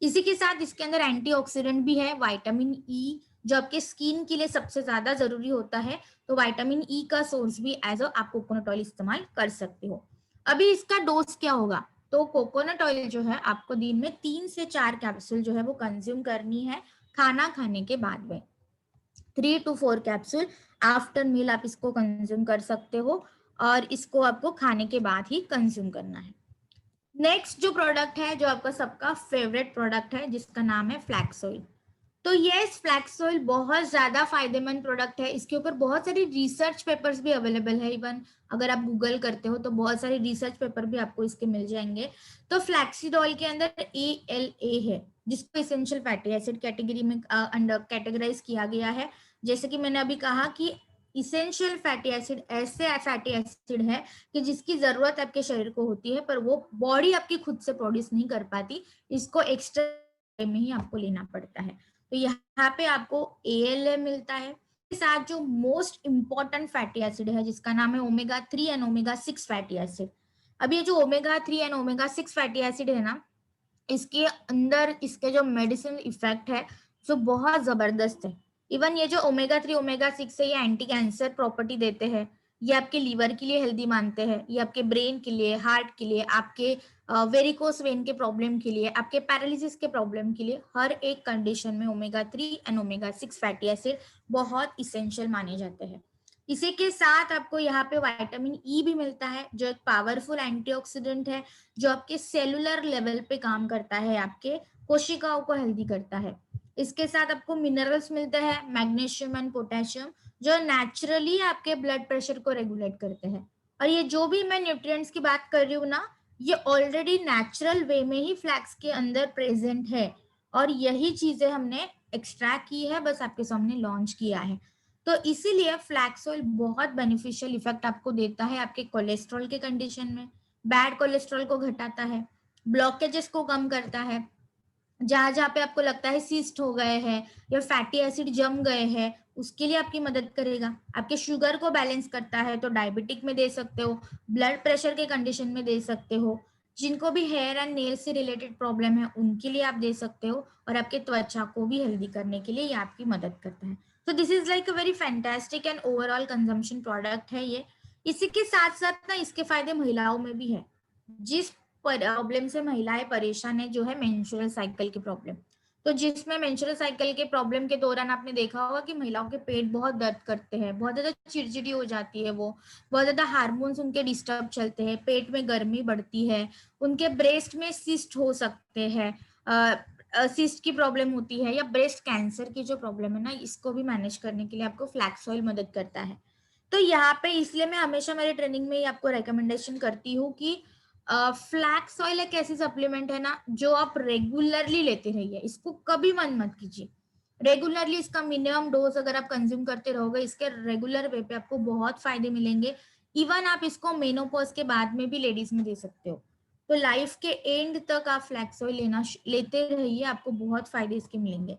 B: इसी के साथ इसके अंदर एंटीऑक्सीडेंट भी है, विटामिन ई, जो आपके स्किन के लिए सबसे ज्यादा जरूरी होता है। तो विटामिन ई का सोर्स भी एज आप कोकोनट ऑयल इस्तेमाल कर सकते हो। अभी इसका डोज क्या होगा? तो कोकोनट ऑयल जो है आपको दिन में 3 से 4 कैप्सूल जो है वो कंज्यूम करनी है खाना खाने के बाद में। 3 to 4 कैप्सूल आफ्टर मील आप इसको कंज्यूम कर सकते हो, और इसको आपको खाने के बाद ही कंज्यूम करना है। नेक्स्ट जो प्रोडक्ट है, जो आपका सबका फेवरेट प्रोडक्ट है, जिसका नाम है फ्लैक्स ऑयल। तो ये फ्लैक्स ऑयल बहुत ज्यादा फायदेमंद प्रोडक्ट है। इसके ऊपर बहुत सारी रिसर्च पेपर्स भी अवेलेबल है। इवन अगर आप गूगल करते हो तो बहुत सारे रिसर्च पेपर भी आपको इसके मिल जाएंगे। तो फ्लैक्सीड ऑयल के अंदर ALA है, जिसको इसेंशियल फैटी एसिड कैटेगरी में अंडर कैटेगराइज किया गया है। जैसे कि मैंने अभी कहा कि इसेंशियल फैटी एसिड ऐसे फैटी एसिड है कि जिसकी जरूरत आपके शरीर को होती है, पर वो बॉडी आपकी खुद से प्रोड्यूस नहीं कर पाती, इसको एक्स्ट्रा में ही आपको लेना पड़ता है। तो यहाँ पे आपको ALA मिलता है। साथ जो मोस्ट इंपॉर्टेंट फैटी एसिड है, जिसका नाम है omega 3 and omega 6 fatty acid. अब ये जो omega 3 and omega 6 fatty acid है ना, इसके अंदर इसके जो मेडिसिन इफेक्ट है जो बहुत जबरदस्त है। इवन ये जो ओमेगा 3 ओमेगा 6 है, ये एंटी कैंसर प्रॉपर्टी देते हैं। ये आपके लीवर के लिए हेल्दी मानते हैं, ये आपके ब्रेन के लिए, हार्ट के लिए, आपके वेरिकोस वेन के प्रॉब्लम के लिए, आपके पैरालिसिस के प्रॉब्लम के लिए, हर एक कंडीशन में omega 3 and omega 6 fatty acid बहुत इसेंशियल माने जाते हैं। इसी के साथ आपको यहाँ पे विटामिन ई भी मिलता है, जो एक पावरफुल एंटीऑक्सीडेंट है, जो आपके सेलुलर लेवल पे काम करता है, आपके कोशिकाओं को हेल्दी करता है। इसके साथ आपको मिनरल्स मिलते हैं, मैग्नीशियम एंड पोटेशियम, जो नेचुरली आपके ब्लड प्रेशर को रेगुलेट करते हैं। और ये जो भी मैं न्यूट्रिएंट्स की बात कर रही हूँ ना, ये ऑलरेडी नेचुरल वे में ही फ्लैक्स के अंदर प्रेजेंट है, और यही चीजें हमने एक्सट्रैक्ट की है, बस आपके सामने लॉन्च किया है। तो इसीलिए फ्लैक्स ऑयल बहुत बेनिफिशियल इफेक्ट आपको देता है आपके कोलेस्ट्रॉल के कंडीशन में। बैड कोलेस्ट्रॉल को घटाता है, ब्लॉकेजेस को कम करता है, जहां जहां पे आपको लगता है सिस्ट हो गए हैं या फैटी एसिड जम गए हैं, उसके लिए आपकी मदद करेगा। आपके शुगर को बैलेंस करता है, तो डायबिटिक में दे सकते हो, ब्लड प्रेशर के कंडीशन में दे सकते हो, जिनको भी हेयर एंड नेल से रिलेटेड प्रॉब्लम है उनके लिए आप दे सकते हो, और आपके त्वचा को भी हेल्दी करने के लिए ये आपकी मदद करता है। तो this is like a very fantastic and overall consumption product है ये। इसी के साथ साथ ना इसके फायदे महिलाओं में भी है। जिस प्रॉब्लम से महिलाएं परेशान है, जो है मेंस्ट्रुअल साइकिल की प्रॉब्लम। तो जिसमें मेंस्ट्रुअल साइकिल के प्रॉब्लम के दौरान आपने देखा होगा कि महिलाओं के पेट बहुत दर्द करते हैं, बहुत ज्यादा चिड़चिड़ी हो जाती है, वो बहुत ज्यादा हार्मोन्स उनके डिस्टर्ब चलते हैं, पेट में गर्मी बढ़ती है, उनके ब्रेस्ट में सिस्ट हो सकते हैं, सिस्ट की प्रॉब्लम होती है, या ब्रेस्ट कैंसर की जो प्रॉब्लम है ना, इसको भी मैनेज करने के लिए आपको फ्लैक्स ऑयल मदद करता है। तो यहाँ पे इसलिए मैं हमेशा मेरे ट्रेनिंग में आपको रिकमेंडेशन करती हूँ कि फ्लैक्स ऑयल एक ऐसी सप्लीमेंट है ना, जो आप रेगुलरली लेते रहिए, इसको कभी मन मत कीजिए। रेगुलरली इसका मिनिमम डोज अगर आप कंज्यूम करते रहोगे, इसके रेगुलर वे पे आपको बहुत फायदे मिलेंगे। इवन आप इसको मेनोपॉज के बाद में भी लेडीज में दे सकते हो। तो लाइफ के एंड तक आप फ्लैक्स ऑयल लेते रहिए, आपको बहुत फायदे इसके मिलेंगे।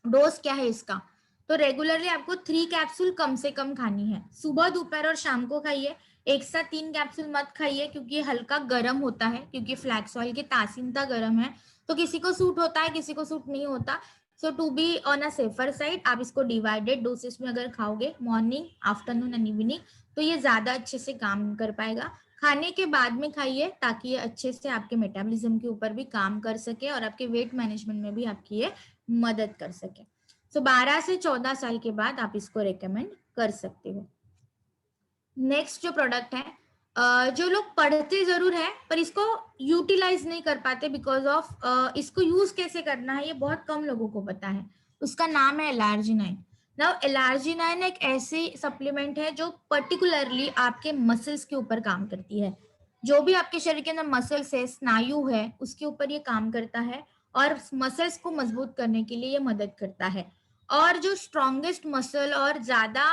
B: डोज क्या है इसका? तो रेगुलरली आपको 3 कैप्सूल कम से कम खानी है, सुबह दोपहर और शाम को खाइए। एक साथ 3 कैप्सूल मत खाइए, क्योंकि ये हल्का गर्म होता है, क्योंकि फ्लैक्स ऑयल की तासीनता गर्म है। तो किसी को सूट होता है, किसी को सूट नहीं होता। So to be on a safer side, आप इसको डिवाइडेड डोसेस में अगर खाओगे, मॉर्निंग, आफ्टरनून एंड इवनिंग, तो ये ज्यादा अच्छे से काम कर पाएगा। खाने के बाद में खाइए, ताकि ये अच्छे से आपके मेटाबॉलिज्म के ऊपर भी काम कर सके, और आपके वेट मैनेजमेंट में भी आपकी ये मदद कर सके। सो 12 से 14 साल के बाद आप इसको रेकमेंड कर सकते हो। नेक्स्ट जो प्रोडक्ट है, जो लोग पढ़ते जरूर है पर इसको यूटिलाइज नहीं कर पाते, बिकॉज ऑफ इसको यूज कैसे करना है ये बहुत कम लोगों को पता है। उसका नाम है एलार्जिनाइन। नाउ एलार्जिनाइन एक ऐसी सप्लीमेंट है जो पर्टिकुलरली आपके मसल्स के ऊपर काम करती है। जो भी आपके शरीर के अंदर मसल्स है, स्नायु है, उसके ऊपर ये काम करता है, और मसल्स को मजबूत करने के लिए ये मदद करता है। और जो स्ट्रॉन्गेस्ट मसल और ज्यादा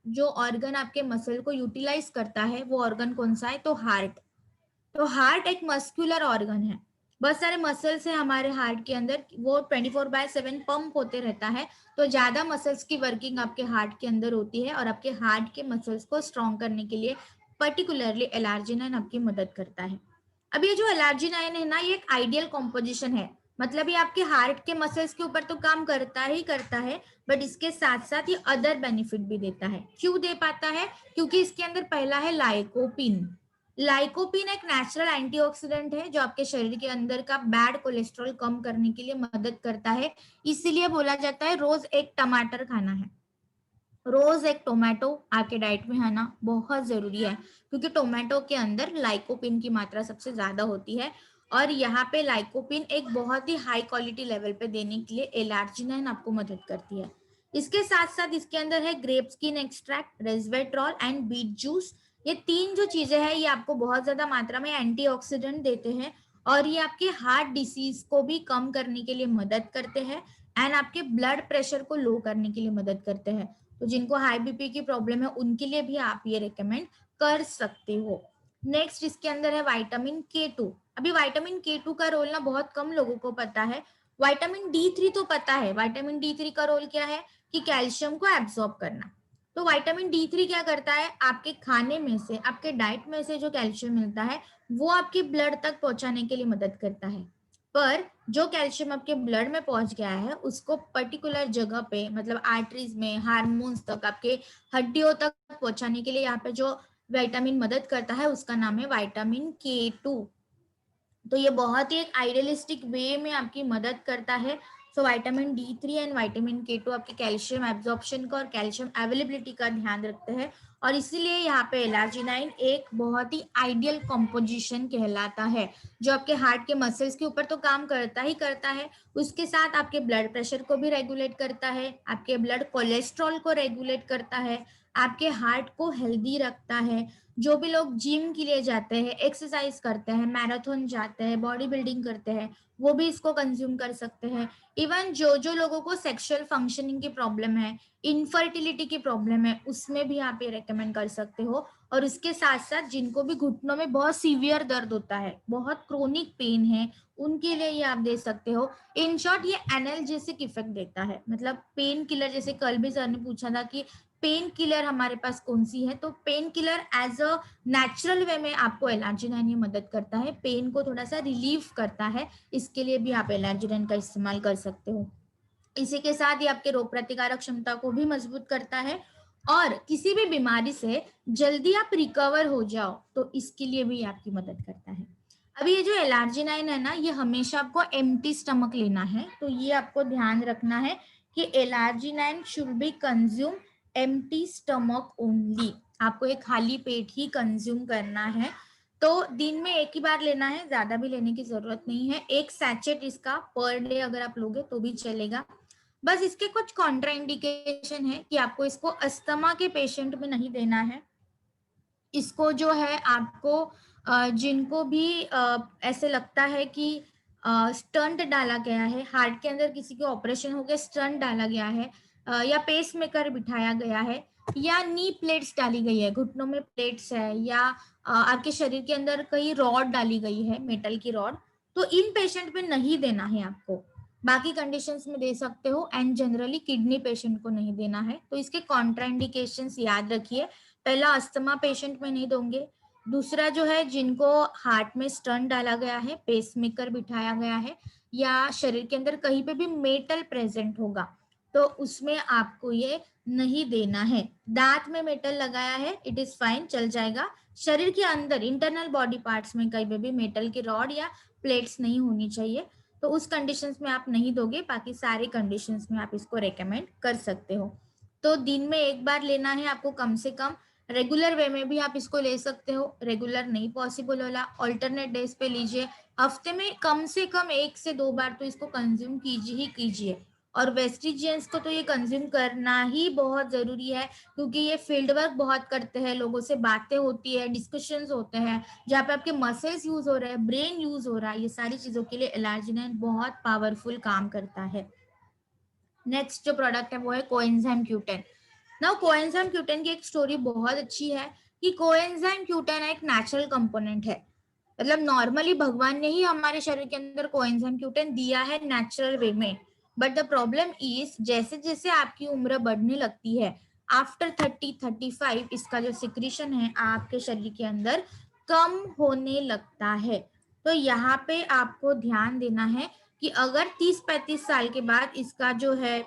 B: जो ऑर्गन आपके मसल को यूटिलाइज करता है वो ऑर्गन कौन सा है, तो हार्ट। तो हार्ट एक मस्कुलर ऑर्गन है, बहुत सारे मसल्स है हमारे हार्ट के अंदर, वो 24/7 पंप होते रहता है। तो ज्यादा मसल्स की वर्किंग आपके हार्ट के अंदर होती है और आपके हार्ट के मसल्स को स्ट्रॉन्ग करने के लिए पर्टिकुलरली एलार्जिनाइन आपकी मदद करता है। अब ये जो एलार्जिनाइन है ना, ये एक आइडियल कॉम्पोजिशन है, मतलब ये आपके हार्ट के मसल्स के ऊपर तो काम करता ही करता है, बट इसके साथ साथ ये अदर बेनिफिट भी देता है। क्यों दे पाता है, क्योंकि इसके अंदर पहला है लाइकोपिन। लाइकोपिन एक नेचुरल एंटीऑक्सीडेंट है जो आपके शरीर के अंदर का बैड कोलेस्ट्रॉल कम करने के लिए मदद करता है। इसीलिए बोला जाता है रोज एक टमाटर खाना है, रोज एक टोमेटो आपके डाइट में आना बहुत जरूरी है, क्योंकि टोमेटो के अंदर लाइकोपिन की मात्रा सबसे ज्यादा होती है। और यहाँ पे लाइकोपिन एक बहुत ही हाई क्वालिटी लेवल पे देने के लिए एलार्जिनाइन आपको मदद करती है। इसके साथ साथ इसके अंदर है grape skin extract, resveratrol and beet juice. ये तीन जो चीजें हैं ये आपको बहुत ज्यादा मात्रा में एंटीऑक्सीडेंट देते हैं और ये आपके हार्ट डिसीज को भी कम करने के लिए मदद करते हैं एंड आपके ब्लड प्रेशर को लो करने के लिए मदद करते हैं। तो जिनको हाई बीपी की प्रॉब्लम है उनके लिए भी आप ये रिकमेंड कर सकते हो। नेक्स्ट इसके अंदर है विटामिन K2। अभी विटामिन K2 का रोल ना बहुत कम लोगों को पता है। विटामिन D3 तो पता है, विटामिन D3 का रोल क्या है कि कैल्शियम को एब्सॉर्ब करना। तो विटामिन D3 क्या करता है, आपके खाने में से, आपके डाइट में से जो कैल्शियम मिलता है वो आपके ब्लड तक पहुंचाने के लिए मदद करता है। पर जो कैल्शियम आपके ब्लड में पहुंच गया है उसको पर्टिकुलर जगह पे, मतलब आर्टरीज में, हार्मोन्स तक, आपके हड्डियों तक पहुंचाने के लिए यहाँ पे जो विटामिन मदद करता है उसका नाम है विटामिन K2। तो ये बहुत ही एक आइडियलिस्टिक वे में आपकी मदद करता है। So vitamin D3 and vitamin K2 आपके कैल्शियम एब्जॉर्प्शन का और कैल्शियम अवेलेबिलिटी का ध्यान रखते हैं और इसीलिए यहाँ पे एलार्जिनाइन एक बहुत ही आइडियल कॉम्पोजिशन कहलाता है, जो आपके हार्ट के मसल्स के ऊपर तो काम करता ही करता है, उसके साथ आपके ब्लड प्रेशर को भी रेगुलेट करता है, आपके ब्लड कोलेस्ट्रॉल को रेगुलेट करता है, आपके हार्ट को हेल्दी रखता है। जो भी लोग जिम के लिए जाते हैं, एक्सरसाइज करते हैं, मैराथन जाते हैं, बॉडी बिल्डिंग करते हैं, वो भी इसको कंज्यूम कर सकते हैं। इवन जो जो लोगों को सेक्सुअल फंक्शनिंग की प्रॉब्लम है, इनफर्टिलिटी की प्रॉब्लम है, उसमें भी आप ये रेकमेंड कर सकते हो। और उसके साथ साथ जिनको भी घुटनों में बहुत सीवियर दर्द होता है, बहुत क्रोनिक पेन है, उनके लिए ये आप दे सकते हो। इन शॉर्ट ये एनाल्जेसिक इफेक्ट देता है, मतलब पेन किलर, जैसे कल भी सर ने पूछा था कि पेन किलर हमारे पास कौन सी है, तो pain killer as a natural way में आपको एलार्जिनाइन मदद करता है, पेन को थोड़ा सा रिलीव करता है, इसके लिए भी आप एलार्जिनाइन का इस्तेमाल कर सकते हो। इसी के साथ ही आपके रोग प्रतिकारक क्षमता को भी मजबूत करता है और किसी भी बीमारी से जल्दी आप रिकवर हो जाओ तो इसके लिए भी आपकी मदद करता है। अभी ये जो एलार्जिनाइन है ना, ये हमेशा आपको एम्प्टी स्टमक लेना है, तो ये आपको ध्यान रखना है कि L arginine should be consume empty stomach only. आपको एक खाली पेट ही कंज्यूम करना है, तो दिन में एक ही बार लेना है, ज्यादा भी लेने की जरूरत नहीं है। एक सैचेट इसका पर डे अगर आप लोगे तो भी चलेगा। बस इसके कुछ कॉन्ट्राइंडिकेशन है कि आपको इसको अस्थमा के पेशेंट में नहीं देना है। इसको जो है आपको जिनको भी ऐसे लगता है कि स्टंट डाला गया है, हार्ट के अंदर किसी के ऑपरेशन हो गया, स्टंट डाला गया है, या पेस मेकर बिठाया गया है, या नी प्लेट्स डाली गई है, घुटनों में प्लेट्स है, या आपके शरीर के अंदर कहीं रॉड डाली गई है, मेटल की रॉड, तो इन पेशेंट में नहीं देना है आपको। बाकी कंडीशंस में दे सकते हो एंड जनरली किडनी पेशेंट को नहीं देना है। तो इसके कॉन्ट्राइंडिकेशंस याद रखिए। पहला अस्थमा पेशेंट में नहीं दोगे। दूसरा जो है जिनको हार्ट में स्टंट डाला गया है, पेसमेकर बिठाया गया है, या शरीर के अंदर कहीं पे भी मेटल प्रेजेंट होगा तो उसमें आपको ये नहीं देना है। दांत में मेटल लगाया है, इट इज फाइन, चल जाएगा। शरीर के अंदर इंटरनल बॉडी पार्ट्स में कहीं पे भी मेटल की रॉड या प्लेट्स नहीं होनी चाहिए, तो उस कंडीशंस में आप नहीं दोगे। बाकी सारे कंडीशंस में आप इसको रेकमेंड कर सकते हो। तो दिन में एक बार लेना है आपको कम से कम। रेगुलर वे में भी आप इसको ले सकते हो, रेगुलर नहीं पॉसिबल होला, ऑल्टरनेट डेज पे लीजिए। हफ्ते में कम से कम 1 से 2 बार तो इसको कंज्यूम कीजिए ही कीजिए। और वेस्टिजियंस को तो ये कंज्यूम करना ही बहुत जरूरी है, क्योंकि ये फील्ड वर्क बहुत करते हैं, लोगों से बातें होती है, डिस्कशंस होते हैं, जहाँ पे आपके मसल्स यूज हो रहे हैं, ब्रेन यूज हो रहा है, ये सारी चीजों के लिए एलार्जिनाइन बहुत पावरफुल काम करता है। नेक्स्ट जो प्रोडक्ट है वो है coenzyme Q10। Now coenzyme Q10 की एक स्टोरी बहुत अच्छी है कि कोएंजाइम Q10 एक नेचुरल कंपोनेंट है, मतलब नॉर्मली भगवान ने ही हमारे शरीर के अंदर कोएंजाइम Q10 दिया है नेचुरल वे में। बट द प्रॉब्लम इज जैसे जैसे आपकी उम्र बढ़ने लगती है, आफ्टर 30-35 इसका जो सिक्रीशन है आपके शरीर के अंदर कम होने लगता है। तो यहाँ पे आपको ध्यान देना है कि अगर 30-35 साल के बाद इसका जो है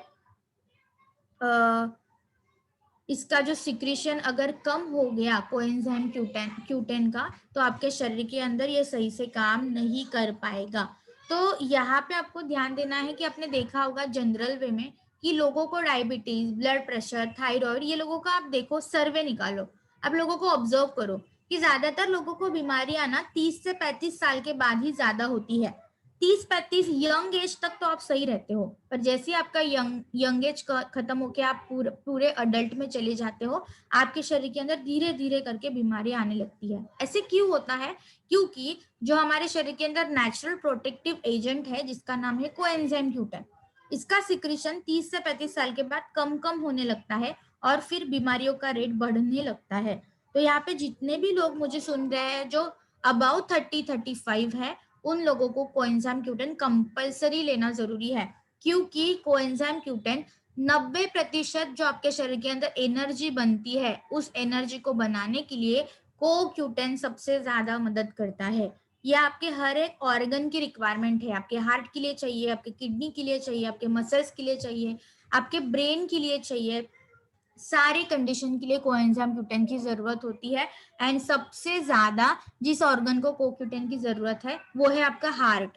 B: इसका जो सिक्रीशन अगर कम हो गया कोएंजाइम Q10 का, तो आपके शरीर के अंदर ये सही से काम नहीं कर पाएगा। तो यहाँ पे आपको ध्यान देना है कि आपने देखा होगा जनरल वे में कि लोगों को डायबिटीज, ब्लड प्रेशर, थायराइड, ये लोगों का आप देखो सर्वे निकालो, आप लोगों को ऑब्जर्व करो कि ज्यादातर लोगों को बीमारियां ना 30 से 35 साल के बाद ही ज्यादा होती है। 30-35 यंग एज तक तो आप सही रहते हो, पर जैसे ही आपका यंग एज खत्म होकर आप पूरे अडल्ट में चले जाते हो, आपके शरीर के अंदर धीरे धीरे करके बीमारी आने लगती है। ऐसे क्यों होता है? क्योंकि जो हमारे शरीर के अंदर नेचुरल प्रोटेक्टिव एजेंट है जिसका नाम है कोएंजाइम Q10, इसका सिक्रीशन 30 से 35 साल के बाद कम कम होने लगता है और फिर बीमारियों का रेट बढ़ने लगता है। तो यहाँ पे जितने भी लोग मुझे सुन रहे हैं जो अबाउट 30-35 है, उन लोगों को कोएंजाइम Q10 कंपल्सरी लेना जरूरी है, क्योंकि कोएंजाइम Q10 90% जो आपके शरीर के अंदर एनर्जी बनती है, उस एनर्जी को बनाने के लिए Q10 सबसे ज्यादा मदद करता है। ये आपके हर एक ऑर्गन की रिक्वायरमेंट है, आपके हार्ट के लिए चाहिए, आपके किडनी के लिए चाहिए, आपके मसल्स के लिए चाहिए, आपके ब्रेन के लिए चाहिए, सारी कंडीशन के लिए कोएंजाइम Q10 की जरूरत होती है। एंड सबसे ज्यादा जिस ऑर्गन को Q10 की जरूरत है वो है आपका हार्ट।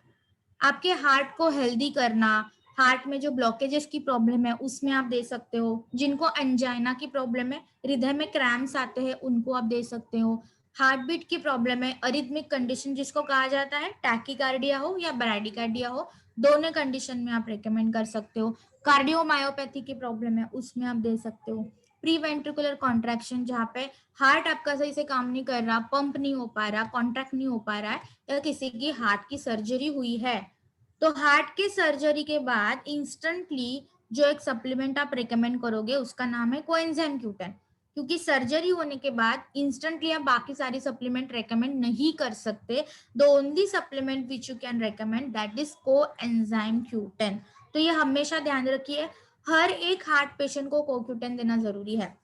B: आपके हार्ट को हेल्दी करना, हार्ट में जो ब्लॉकेजेस की प्रॉब्लम है उसमें आप दे सकते हो, जिनको एंजाइना की प्रॉब्लम है, हृदय में क्रैम्स आते हैं, उनको आप दे सकते हो, हार्ट बीट की प्रॉब्लम है, अरिथमिक कंडीशन जिसको कहा जाता है, टैकीकार्डिया हो या ब्रैडीकार्डिया हो, दोनों कंडीशन में आप रेकमेंड कर सकते हो। कार्डियोमायोपैथी की प्रॉब्लम है उसमें आप दे सकते हो। प्री वेंट्रिकुलर कॉन्ट्रैक्शन, जहाँ पे हार्ट आपका सही से काम नहीं कर रहा, पंप नहीं हो पा रहा, कॉन्ट्रैक्ट नहीं हो पा रहा है, या किसी की हार्ट की सर्जरी हुई है, तो हार्ट की सर्जरी के बाद इंस्टेंटली जो एक सप्लीमेंट आप रिकमेंड करोगे उसका नाम है कोएंजाइम Q10, क्योंकि सर्जरी होने के बाद इंस्टेंटली आप बाकी सारी सप्लीमेंट रेकमेंड नहीं कर सकते। The only supplement which you can recommend that is coenzyme Q10। तो ये हमेशा ध्यान रखिए, हर एक हार्ट पेशेंट को Q10 देना जरूरी है,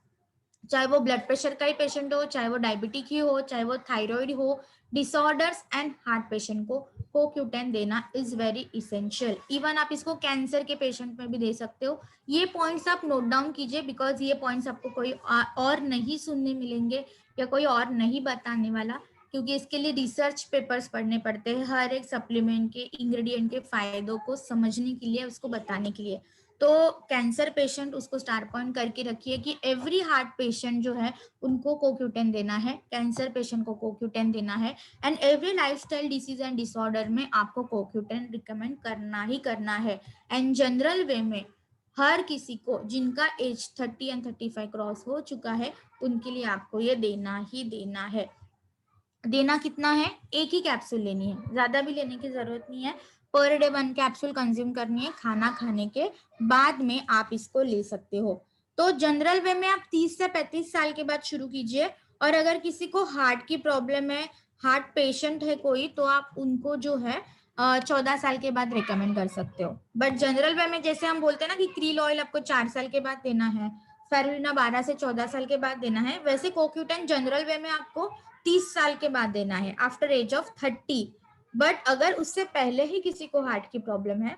B: चाहे वो ब्लड प्रेशर का ही पेशेंट हो, चाहे वो डायबिटिक ही हो, चाहे वो थायराइड हो, डिसऑर्डर्स एंड हार्ट पेशेंट को Q10 देना इज वेरी इसेंशियल। इवन आप इसको कैंसर के पेशेंट में भी दे सकते हो। ये पॉइंट्स आप नोट डाउन कीजिए, बिकॉज ये पॉइंट्स आपको कोई और नहीं सुनने मिलेंगे या कोई और नहीं बताने वाला, क्योंकि इसके लिए रिसर्च पेपर्स पढ़ने पड़ते हैं हर एक सप्लीमेंट के इंग्रेडिएंट के फायदों को समझने के लिए, उसको बताने के लिए। तो कैंसर पेशेंट उसको स्टार पॉइंट करके रखिए कि एवरी हार्ट पेशेंट जो है उनको Q10 देना है, कैंसर पेशेंट को Q10 देना है, and every lifestyle disease and disorder में आपको Q10 रिकमेंड करना ही करना है। एंड जनरल वे में हर किसी को जिनका एज 30 एंड 35 क्रॉस हो चुका है उनके लिए आपको ये देना ही देना है। देना कितना है? एक ही कैप्सूल लेनी है, ज्यादा भी लेने की जरूरत नहीं है, पर डे 1 कैप्सूल कंज्यूम करनी है, खाना खाने के बाद में आप इसको ले सकते हो। तो जनरल वे में आप 30 से 35 साल के बाद शुरू कीजिए, और अगर किसी को हार्ट की प्रॉब्लम है, हार्ट पेशेंट है कोई, तो आप उनको जो है 14 साल के बाद रिकमेंड कर सकते हो। बट जनरल वे में जैसे हम बोलते हैं ना कि क्रील ऑयल आपको 4 साल के बाद देना है, फेरुलिना 12 से 14 साल के बाद देना है, वैसे Q10 जनरल वे में आपको 30 साल के बाद देना है, आफ्टर एज ऑफ 30। बट अगर उससे पहले ही किसी को हार्ट की प्रॉब्लम है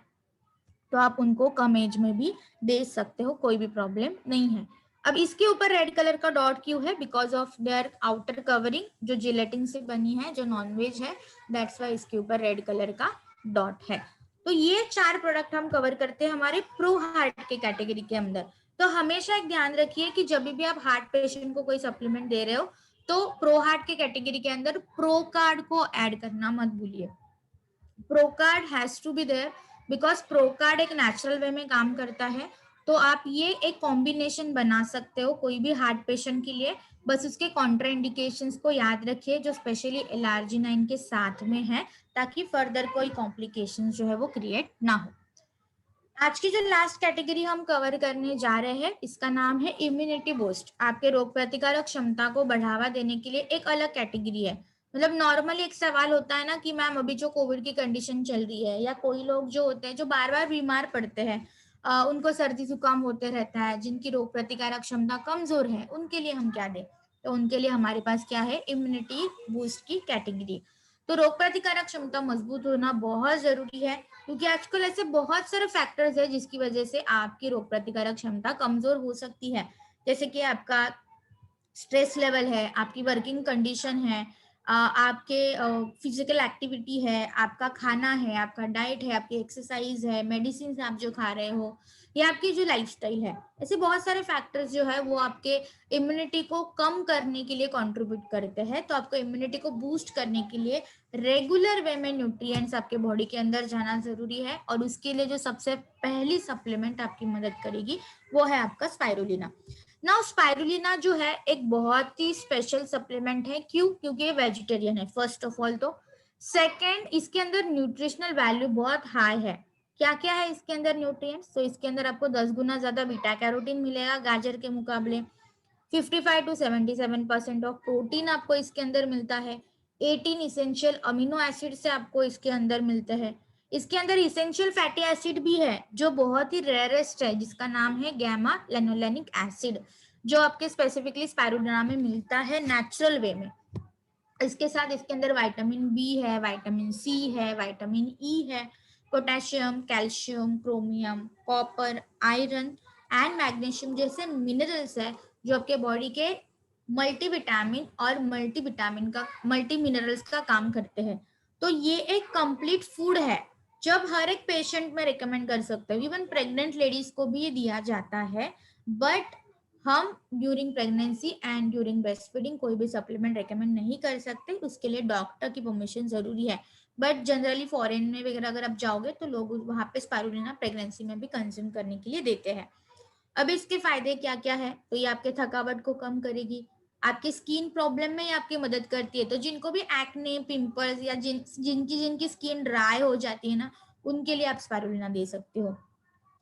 B: तो आप उनको कम एज में भी दे सकते हो, कोई भी प्रॉब्लम नहीं है। अब इसके ऊपर रेड कलर का डॉट क्यों है? Because of their outer covering जो जिलेटिन से बनी है, जो नॉनवेज है, दैट्स वाई इसके ऊपर रेड कलर का डॉट है। तो ये 4 प्रोडक्ट हम कवर करते हैं हमारे प्रो हार्ट के कैटेगरी के अंदर। तो हमेशा एक ध्यान रखिए कि जब भी आप हार्ट पेशेंट को कोई सप्लीमेंट दे रहे हो तो प्रो हार्ट के कैटेगरी के अंदर प्रो कार्ड को ऐड करना मत भूलिए। Pro card has to be there, because pro card एक नेचुरल वे में काम करता है। तो आप ये एक कॉम्बिनेशन बना सकते हो कोई भी हार्ट पेशेंट के लिए, बस उसके कॉन्ट्राइंडिकेशंस को याद रखिए जो स्पेशली एलार्जिनाइन के साथ में है, ताकि फर्दर कोई कॉम्प्लिकेशंस जो है वो क्रिएट ना हो। आज की जो लास्ट कैटेगरी हम कवर करने जा रहे हैं, इसका नाम है इम्यूनिटी बूस्ट। आपके रोग प्रतिकारक क्षमता को बढ़ावा देने के लिए एक अलग कैटेगरी है। मतलब नॉर्मली एक सवाल होता है ना कि मैम अभी जो कोविड की कंडीशन चल रही है, या कोई लोग जो होते हैं जो बार बार बीमार पड़ते हैं, उनको सर्दी जुकाम होते रहता है, जिनकी रोग प्रतिकारक क्षमता कमजोर है, उनके लिए हम क्या दें? तो उनके लिए हमारे पास क्या है, इम्यूनिटी बूस्ट की कैटेगरी। तो रोग प्रतिकारक क्षमता मजबूत होना बहुत जरूरी है, क्योंकि आजकल ऐसे बहुत सारे फैक्टर्स है जिसकी वजह से आपकी रोग प्रतिकारक क्षमता कमजोर हो सकती है। जैसे कि आपका स्ट्रेस लेवल है, आपकी वर्किंग कंडीशन है, आपके फिजिकल एक्टिविटी है, आपका खाना है, आपका डाइट है, आपकी एक्सरसाइज है, मेडिसिन आप जो खा रहे हो, या आपकी जो लाइफस्टाइल है। ऐसे बहुत सारे फैक्टर्स जो है वो आपके इम्यूनिटी को कम करने के लिए कंट्रीब्यूट करते हैं। तो आपको इम्यूनिटी को बूस्ट करने के लिए रेगुलर वे में न्यूट्रिएंट्स आपके बॉडी के अंदर जाना जरूरी है, और उसके लिए जो सबसे पहली सप्लीमेंट आपकी मदद करेगी वो है आपका स्पाइरुलिना। नाउ स्पाइरुलिना जो है एक बहुत ही स्पेशल सप्लीमेंट है। क्यों? क्योंकि ये वेजिटेरियन है फर्स्ट ऑफ ऑल। तो सेकंड, इसके अंदर न्यूट्रिशनल वैल्यू बहुत हाई है। क्या क्या है इसके अंदर न्यूट्रिएंट्स? तो इसके अंदर आपको 10 गुना ज्यादा बीटा कैरोटीन मिलेगा गाजर के मुकाबले। 55 to 77% ऑफ प्रोटीन आपको इसके अंदर मिलता है। 18 इसेंशियल अमीनो एसिड से आपको इसके अंदर मिलते हैं। इसके अंदर इसेंशियल फैटी एसिड भी है जो बहुत ही रेयरेस्ट है, जिसका नाम है गैमा लेनोलेनिक एसिड, जो आपके स्पेसिफिकली स्पाइरुलिना में मिलता है नेचुरल वे में। इसके साथ इसके अंदर विटामिन बी है, विटामिन सी है, विटामिन ई है, potassium, calcium, chromium, copper, iron and magnesium जैसे मिनरल्स है, जो आपके बॉडी के मल्टीविटामिन और मल्टी मिनरल्स का काम करते हैं। तो ये एक कंप्लीट फूड है जब हर एक पेशेंट में रिकमेंड कर सकते हो। इवन प्रेग्नेंट लेडीज को भी ये दिया जाता है, बट हम during pregnancy and during breast feeding कोई भी सप्लीमेंट रेकमेंड नहीं कर सकते, उसके लिए डॉक्टर की परमिशन जरूरी है। बट जनरली फॉरेन में वगैरह अगर आप जाओगे तो लोग वहां पे स्पाइरुलिना प्रेगनेंसी में भी कंज्यूम करने के लिए देते हैं। अब इसके फायदे क्या क्या है? तो ये आपके थकावट को कम करेगी, आपके स्किन प्रॉब्लम में ये आपकी मदद करती है। तो जिनको भी एक्ने, पिंपल्स या जिनकी स्किन ड्राई हो जाती है ना, उनके लिए आप स्पाइरुलिना दे सकते हो।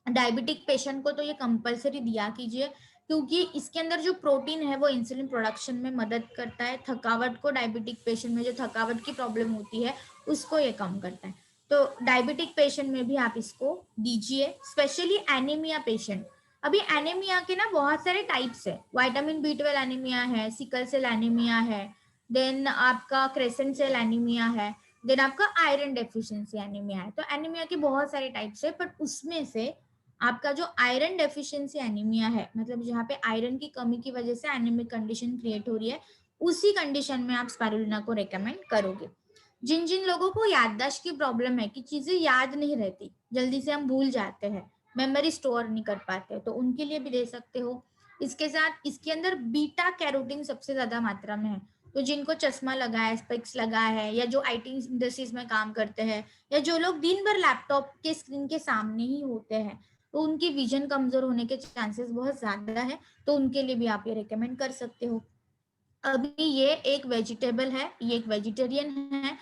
B: डायबिटिक पेशेंट को तो ये कंपलसरी दिया कीजिए, क्योंकि इसके अंदर जो प्रोटीन है वो इंसुलिन प्रोडक्शन में मदद करता है। थकावट को, डायबिटिक पेशेंट में जो थकावट की प्रॉब्लम होती है उसको ये कम करता है। तो डायबिटिक पेशेंट में भी आप इसको दीजिए, स्पेशली एनीमिया पेशेंट। अभी एनीमिया के ना बहुत सारे टाइप्स है। विटामिन B12 एनीमिया है, सिकल सेल एनीमिया है, देन आपका क्रेसेंट सेल एनीमिया है, देन आपका आयरन डेफिशिएंसी एनीमिया है। तो एनीमिया के बहुत सारे टाइप्स है, बट उसमें से आपका जो आयरन डेफिशिएंसी एनीमिया है, मतलब जहाँ पे आयरन की कमी की वजह से एनीमिक कंडीशन क्रिएट हो रही है, उसी कंडीशन में आप स्पाइरुलिना को रेकमेंड करोगे। जिन जिन लोगों को याददाश्त की प्रॉब्लम है कि चीजें याद नहीं रहती, जल्दी से हम भूल जाते हैं, मेमोरी स्टोर नहीं कर पाते, तो उनके लिए भी दे सकते हो। इसके साथ इसके अंदर बीटा कैरोटीन सबसे ज्यादा मात्रा में है। तो जिनको चश्मा लगा है, स्पेक्स लगा है, या जो IT इंडस्ट्रीज में काम करते हैं, या जो लोग दिन भर लैपटॉप के स्क्रीन के सामने ही होते हैं, तो उनकी विजन कमजोर होने के चांसेस बहुत ज्यादा है। तो उनके लिए भी आप ये रिकमेंड कर सकते हो। अभी ये एक वेजिटेबल है, ये एक वेजिटेरियन है।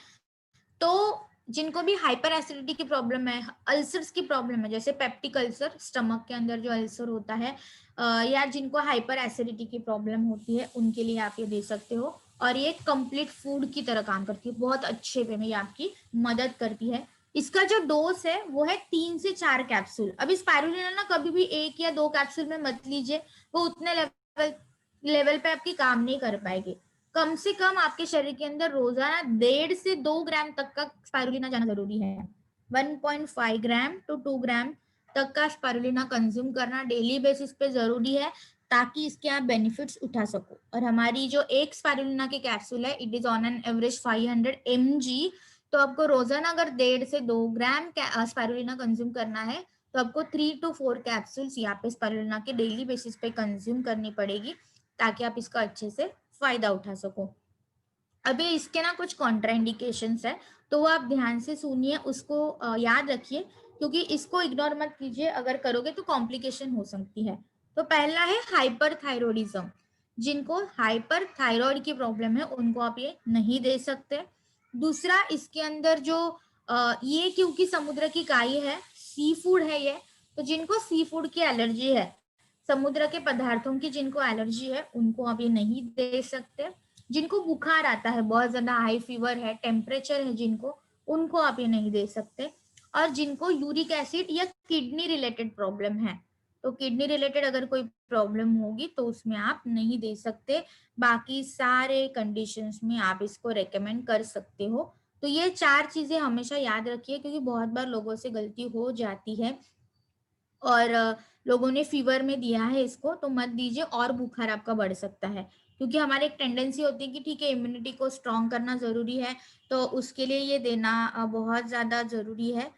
B: तो जिनको भी हाइपर एसिडिटी की प्रॉब्लम है, अल्सर्स की प्रॉब्लम है, जैसे पेप्टिक अल्सर, स्टमक के अंदर जो अल्सर होता है, या जिनको हाइपर एसिडिटी की प्रॉब्लम होती है, उनके लिए आप ये दे सकते हो। और ये कंप्लीट फूड की तरह काम करती है, बहुत अच्छे वे में ये आपकी मदद करती है। इसका जो डोज है वो है 3 से 4 कैप्सूल। अभी स्पाइरुलिना ना कभी भी 1 या 2 कैप्सूल में मत लीजिए, वो उतने लेवल पे आपकी काम नहीं कर पाएगी। कम से कम आपके शरीर के अंदर रोजाना 1.5 से 2 ग्राम तक का स्पाइरुलिना जाना जरूरी है। 1.5 ग्राम टू 2 ग्राम तक का स्पाइरुलिना कंज्यूम करना डेली बेसिस पे जरूरी है, ताकि इसके आप बेनिफिट्स उठा सको। और हमारी जो एक स्पाइरुलिना की कैप्सूल है, it is on an average 500 mg। तो आपको रोजाना अगर 1.5 से 2 ग्राम स्पाइरुलिना कंज्यूम करना है, तो आपको 3 to 4 कैप्सूल्स यहाँ पे स्पाइरुलिना के डेली बेसिस पे कंज्यूम करनी पड़ेगी, ताकि आप इसका अच्छे से फायदा उठा सको। अभी इसके ना कुछ कॉन्ट्राइंडिकेशंस है, तो वो आप ध्यान से सुनिए, उसको याद रखिए, क्योंकि इसको इग्नोर मत कीजिए। अगर करोगे तो कॉम्प्लिकेशन हो सकती है। तो पहला है हाइपरथायरॉयडिज्म। जिनको हाइपर थायरॉयड की प्रॉब्लम है उनको आप ये नहीं दे सकते। दूसरा, इसके अंदर जो ये क्योंकि समुद्र की खाई है, सी फूड है ये, तो जिनको सी फूड की एलर्जी है, समुद्र के पदार्थों की जिनको एलर्जी है, उनको आप ये नहीं दे सकते। जिनको बुखार आता है, बहुत ज्यादा हाई फीवर है, टेम्परेचर है जिनको, उनको आप ये नहीं दे सकते। और जिनको यूरिक एसिड या किडनी रिलेटेड प्रॉब्लम है, तो किडनी रिलेटेड अगर कोई प्रॉब्लम होगी तो उसमें आप नहीं दे सकते। बाकी सारे कंडीशंस में आप इसको रेकमेंड कर सकते हो। तो ये 4 चीजें हमेशा याद रखिए, क्योंकि बहुत बार लोगों से गलती हो जाती है और लोगों ने फीवर में दिया है इसको, तो मत दीजिए और बुखार आपका बढ़ सकता है। क्योंकि हमारी एक टेंडेंसी होती है कि ठीक है इम्यूनिटी को स्ट्रॉन्ग करना जरूरी है, तो उसके लिए ये देना बहुत ज्यादा जरूरी है।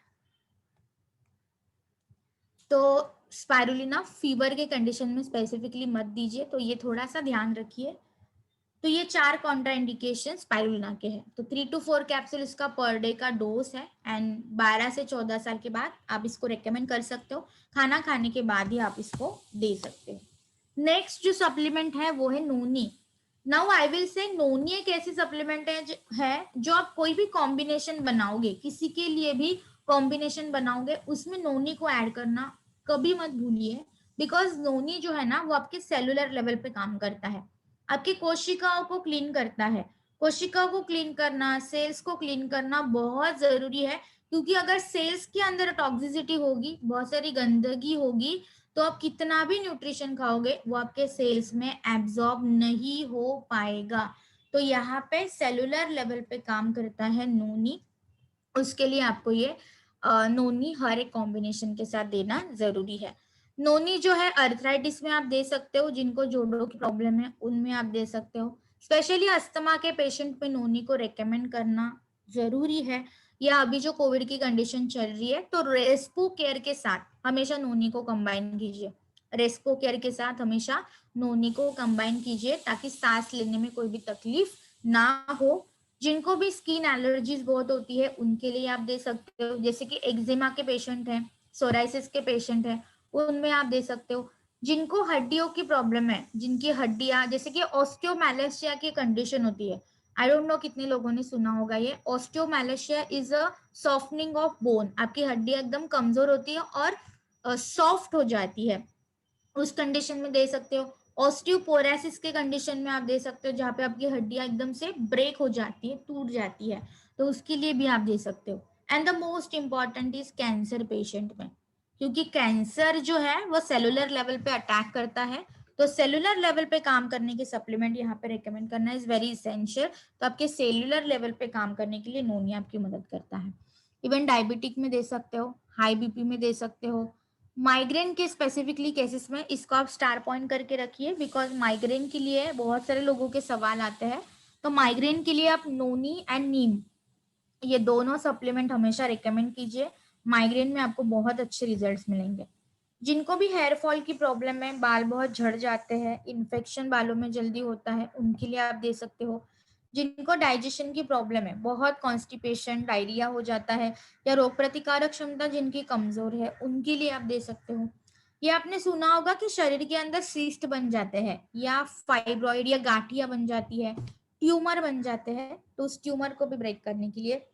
B: तो स्पाइरुलिना फीवर के कंडीशन में स्पेसिफिकली मत दीजिए, तो ये थोड़ा सा ध्यान रखिए। तो ये 4 कॉन्ट्राइंडिकेशन स्पाइरुलिना के हैं। तो 3 to 4 कैप्सूल इसका पर डे का डोज है एंड 12 से 14 साल के बाद आप इसको रेकमेंड कर सकते हो। खाना खाने के बाद ही आप इसको दे सकते हो। नेक्स्ट जो सप्लीमेंट है वो है नोनी। नाउ आई विल से नोनी एक ऐसी सप्लीमेंट है जो आप कोई भी कॉम्बिनेशन बनाओगे, किसी के लिए भी कॉम्बिनेशन बनाओगे, उसमें नोनी को ऐड करना कभी मत भूलिए। बिकॉज नोनी जो है ना वो आपके सेलुलर लेवल पे काम करता है, आपकी कोशिकाओं को क्लीन करता है। कोशिकाओं को क्लीन करना, सेल्स को क्लीन करना बहुत जरूरी है। क्योंकि अगर सेल्स के अंदर टॉक्सिसिटी होगी, बहुत सारी गंदगी होगी, तो आप कितना भी न्यूट्रिशन खाओगे वो आपके सेल्स में एब्जॉर्ब नहीं हो पाएगा। तो यहाँ पे सेलुलर लेवल पे काम करता है नोनी। उसके लिए आपको ये नोनी हर एक कॉम्बिनेशन के साथ देना जरूरी है। नोनी जो है अर्थराइटिस में आप दे सकते हो, जिनको जोड़ों की प्रॉब्लम है उनमें आप दे सकते हो। स्पेशली अस्थमा के पेशेंट में नोनी को रेकमेंड करना जरूरी है। या अभी जो कोविड की कंडीशन चल रही है, तो रेस्पो केयर के साथ हमेशा नोनी को कंबाइन कीजिए। रेस्पो केयर के साथ हमेशा नोनी को कंबाइन कीजिए, ताकि सांस लेने में कोई भी तकलीफ ना हो। जिनको भी स्किन एलर्जीज बहुत होती है उनके लिए आप दे सकते हो, जैसे कि एक्जिमा के पेशेंट हैं, सोराइसिस के पेशेंट हैं, उनमें आप दे सकते हो। जिनको हड्डियों की प्रॉब्लम है, जिनकी हड्डियां, जैसे कि ऑस्टियोमैलेशिया की कंडीशन होती है, आई डोंट नो कितने लोगों ने सुना होगा ये। Osteomalacia is a softening of bone, आपकी हड्डियां एकदम कमजोर होती है और सॉफ्ट हो जाती है, उस कंडीशन में दे सकते हो। ऑस्टियोपोरोसिस के कंडीशन में आप दे सकते हो, जहाँ पे आपकी हड्डियां एकदम से ब्रेक हो जाती है, टूट जाती है, तो उसके लिए भी आप दे सकते हो। And the most important is cancer patient में, क्योंकि कैंसर जो है वो सेलुलर लेवल पे अटैक करता है। तो सेलुलर लेवल पे काम करने के सप्लीमेंट यहाँ पे रेकमेंड करना इज वेरी इसेंशियल। तो आपके सेलुलर लेवल पे काम करने के लिए नोनी आपकी मदद करता है। इवन डायबिटिक में दे सकते हो, हाई बीपी में दे सकते हो। माइग्रेन के स्पेसिफिकली केसेस में इसको आप स्टार पॉइंट करके रखिए, बिकॉज माइग्रेन के लिए बहुत सारे लोगों के सवाल आते हैं। तो माइग्रेन के लिए आप नोनी एंड नीम, ये दोनों सप्लीमेंट हमेशा रिकमेंड कीजिए। माइग्रेन में आपको बहुत अच्छे रिजल्ट्स मिलेंगे। जिनको भी हेयर फॉल की प्रॉब्लम है, बाल बहुत झड़ जाते हैं, इन्फेक्शन बालों में जल्दी होता है, उनके लिए आप दे सकते हो। जिनको डाइजेशन की प्रॉब्लम है, बहुत कॉन्स्टिपेशन, डायरिया हो जाता है, या रोग प्रतिकारक क्षमता जिनकी कमजोर है, उनके लिए आप दे सकते हो। ये आपने सुना होगा कि शरीर के अंदर सीस्ट बन जाते हैं, या फाइब्रॉइड या गांठिया बन जाती है, ट्यूमर बन जाते हैं, तो उस ट्यूमर को भी ब्रेक करने के लिए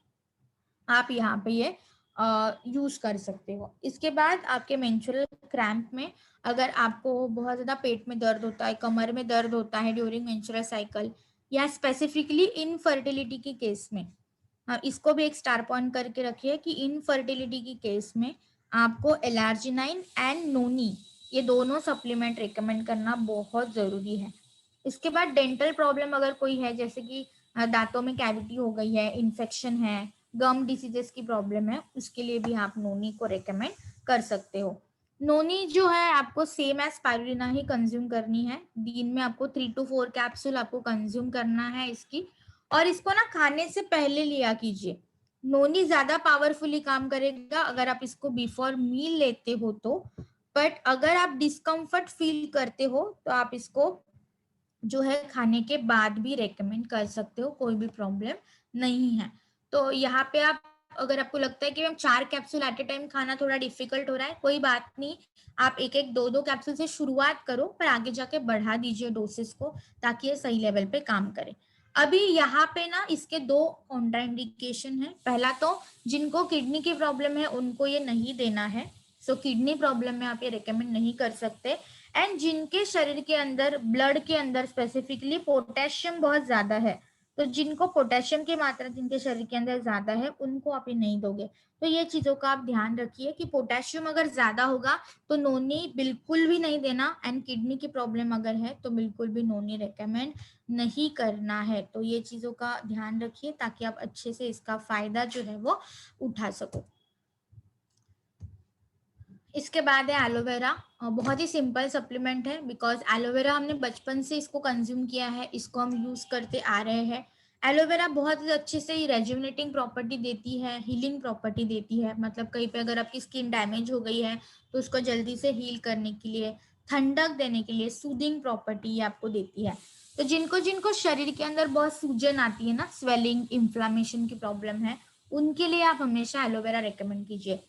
B: आप यहाँ पे ये यूज कर सकते हो। इसके बाद आपके मेंस्ट्रुअल क्रैम्प में, अगर आपको बहुत ज्यादा पेट में दर्द होता है, कमर में दर्द होता है ड्यूरिंग मेंस्ट्रुअल साइकिल, या स्पेसिफिकली इनफर्टिलिटी के केस में, इसको भी एक स्टार पॉइंट करके रखिए कि इनफर्टिलिटी की केस में आपको एलार्जिनाइन एंड नोनी, ये दोनों सप्लीमेंट रिकमेंड करना बहुत जरूरी है। इसके बाद डेंटल प्रॉब्लम अगर कोई है, जैसे कि दांतों में कैविटी हो गई है, इन्फेक्शन है, गम डिसीजेस की प्रॉब्लम है, उसके लिए भी आप नोनी को रेकमेंड कर सकते हो। नोनी जो है आपको सेम एज स्पाइरुलिना ही कंज्यूम करनी है। दिन में आपको 3 to 4 कैप्सूल आपको कंज्यूम करना है इसकी, और इसको ना खाने से पहले लिया कीजिए। नोनी ज्यादा पावरफुली काम करेगा अगर आप इसको बिफोर मील लेते हो तो, बट अगर आप डिस्कम्फर्ट फील करते हो तो आप इसको जो है खाने के बाद भी रेकमेंड कर सकते हो, कोई भी प्रॉब्लम नहीं है। तो यहाँ पे आप, अगर आपको लगता है कि हम 4 कैप्सूल एट ए टाइम खाना थोड़ा डिफिकल्ट हो रहा है, कोई बात नहीं, आप एक एक 2 कैप्सूल से शुरुआत करो, पर आगे जाके बढ़ा दीजिए डोसेस को, ताकि ये सही लेवल पे काम करे। अभी यहाँ पे ना इसके 2 कॉन्ट्राइंडिकेशन है। पहला तो जिनको किडनी की प्रॉब्लम है उनको ये नहीं देना है, सो किडनी प्रॉब्लम में आप ये रिकमेंड नहीं कर सकते। एंड जिनके शरीर के अंदर, ब्लड के अंदर स्पेसिफिकली पोटेशियम बहुत ज्यादा है, तो जिनको पोटेशियम की मात्रा जिनके शरीर के अंदर ज्यादा है उनको आप ये नहीं दोगे। तो ये चीजों का आप ध्यान रखिए कि पोटेशियम अगर ज्यादा होगा तो नोनी बिल्कुल भी नहीं देना, एंड किडनी की प्रॉब्लम अगर है तो बिल्कुल भी नोनी रेकमेंड नहीं करना है। तो ये चीजों का ध्यान रखिए ताकि आप अच्छे से इसका फायदा जो है वो उठा सको। इसके बाद है एलोवेरा। बहुत ही सिंपल सप्लीमेंट है, बिकॉज एलोवेरा हमने बचपन से इसको कंज्यूम किया है, इसको हम यूज करते आ रहे हैं। एलोवेरा बहुत ही अच्छे से रेजुनेटिंग प्रॉपर्टी देती है, हीलिंग प्रॉपर्टी देती है। मतलब कहीं पे अगर आपकी स्किन डैमेज हो गई है तो उसको जल्दी से हील करने के लिए, ठंडक देने के लिए सूदिंग प्रॉपर्टी ये आपको देती है। तो जिनको जिनको शरीर के अंदर बहुत सूजन आती है ना, स्वेलिंग, इन्फ्लामेशन की प्रॉब्लम है, उनके लिए आप हमेशा एलोवेरा रेकमेंड कीजिए।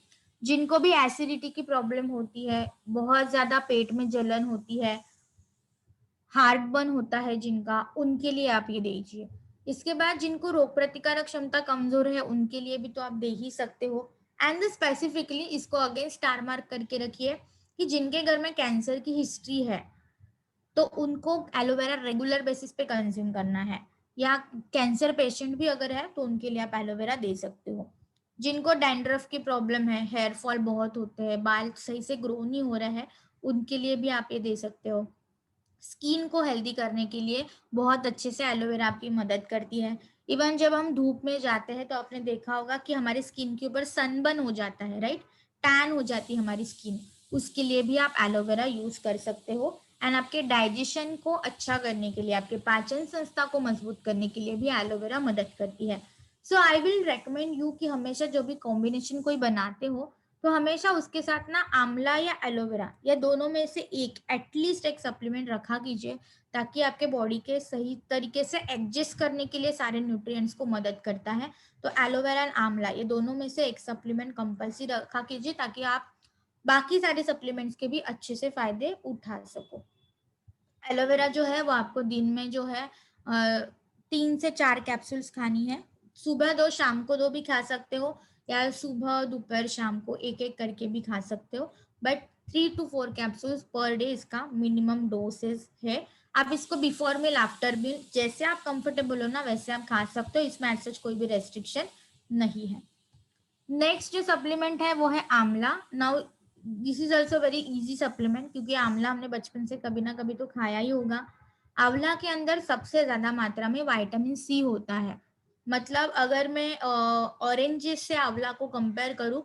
B: जिनको भी एसिडिटी की प्रॉब्लम होती है, बहुत ज्यादा पेट में जलन होती है, हार्ट बर्न होता है जिनका, उनके लिए आप ये दीजिए। इसके बाद जिनको रोग प्रतिकारक क्षमता कमजोर है उनके लिए भी तो आप दे ही सकते हो। एंड स्पेसिफिकली इसको अगेन स्टार मार्क करके रखिए कि जिनके घर में कैंसर की हिस्ट्री है तो उनको एलोवेरा रेगुलर बेसिस पे कंज्यूम करना है, या कैंसर पेशेंट भी अगर है तो उनके लिए आप एलोवेरा दे सकते हो। जिनको डैंड्रफ की प्रॉब्लम है, हेयर फॉल बहुत होते हैं, बाल सही से ग्रो नहीं हो रहा है, उनके लिए भी आप ये दे सकते हो। स्किन को हेल्दी करने के लिए बहुत अच्छे से एलोवेरा आपकी मदद करती है। इवन जब हम धूप में जाते हैं तो आपने देखा होगा कि हमारी स्किन के ऊपर सनबर्न हो जाता है, राइट, टैन हो जाती है हमारी स्किन, उसके लिए भी आप एलोवेरा यूज कर सकते हो। एंड आपके डाइजेशन को अच्छा करने के लिए, आपके पाचन संस्था को मजबूत करने के लिए भी एलोवेरा मदद करती है। So I will recommend you कि हमेशा जो भी कॉम्बिनेशन कोई बनाते हो तो हमेशा उसके साथ ना आंवला या एलोवेरा या दोनों में से एक एटलीस्ट एक सप्लीमेंट रखा कीजिए, ताकि आपके बॉडी के सही तरीके से एडजस्ट करने के लिए सारे न्यूट्रिएंट्स को मदद करता है। तो एलोवेरा एंड आंवला ये दोनों में से एक सप्लीमेंट कंपल्सरी रखा कीजिए, ताकि आप बाकी सारे सप्लीमेंट्स के भी अच्छे से फायदे उठा सको। एलोवेरा जो है वो आपको दिन में जो है 3 से 4 कैप्सूल्स खानी है। सुबह 2, शाम को 2 भी खा सकते हो, या सुबह दोपहर शाम को एक एक करके भी खा सकते हो। But 3 to 4 capsules per day इसका मिनिमम डोसेस है। आप इसको बिफोर मील, आफ्टर मील, जैसे आप कंफर्टेबल हो ना वैसे आप खा सकते हो, इसमें ऐसा कोई भी रेस्ट्रिक्शन नहीं है। नेक्स्ट जो सप्लीमेंट है वो है आंवला। Now this is also very easy supplement, क्योंकि आंवला हमने बचपन से कभी ना कभी तो खाया ही होगा। आंवला के अंदर सबसे ज्यादा मात्रा में विटामिन सी होता है। मतलब अगर मैं ऑरेंजेस से आंवला को कंपेयर करूं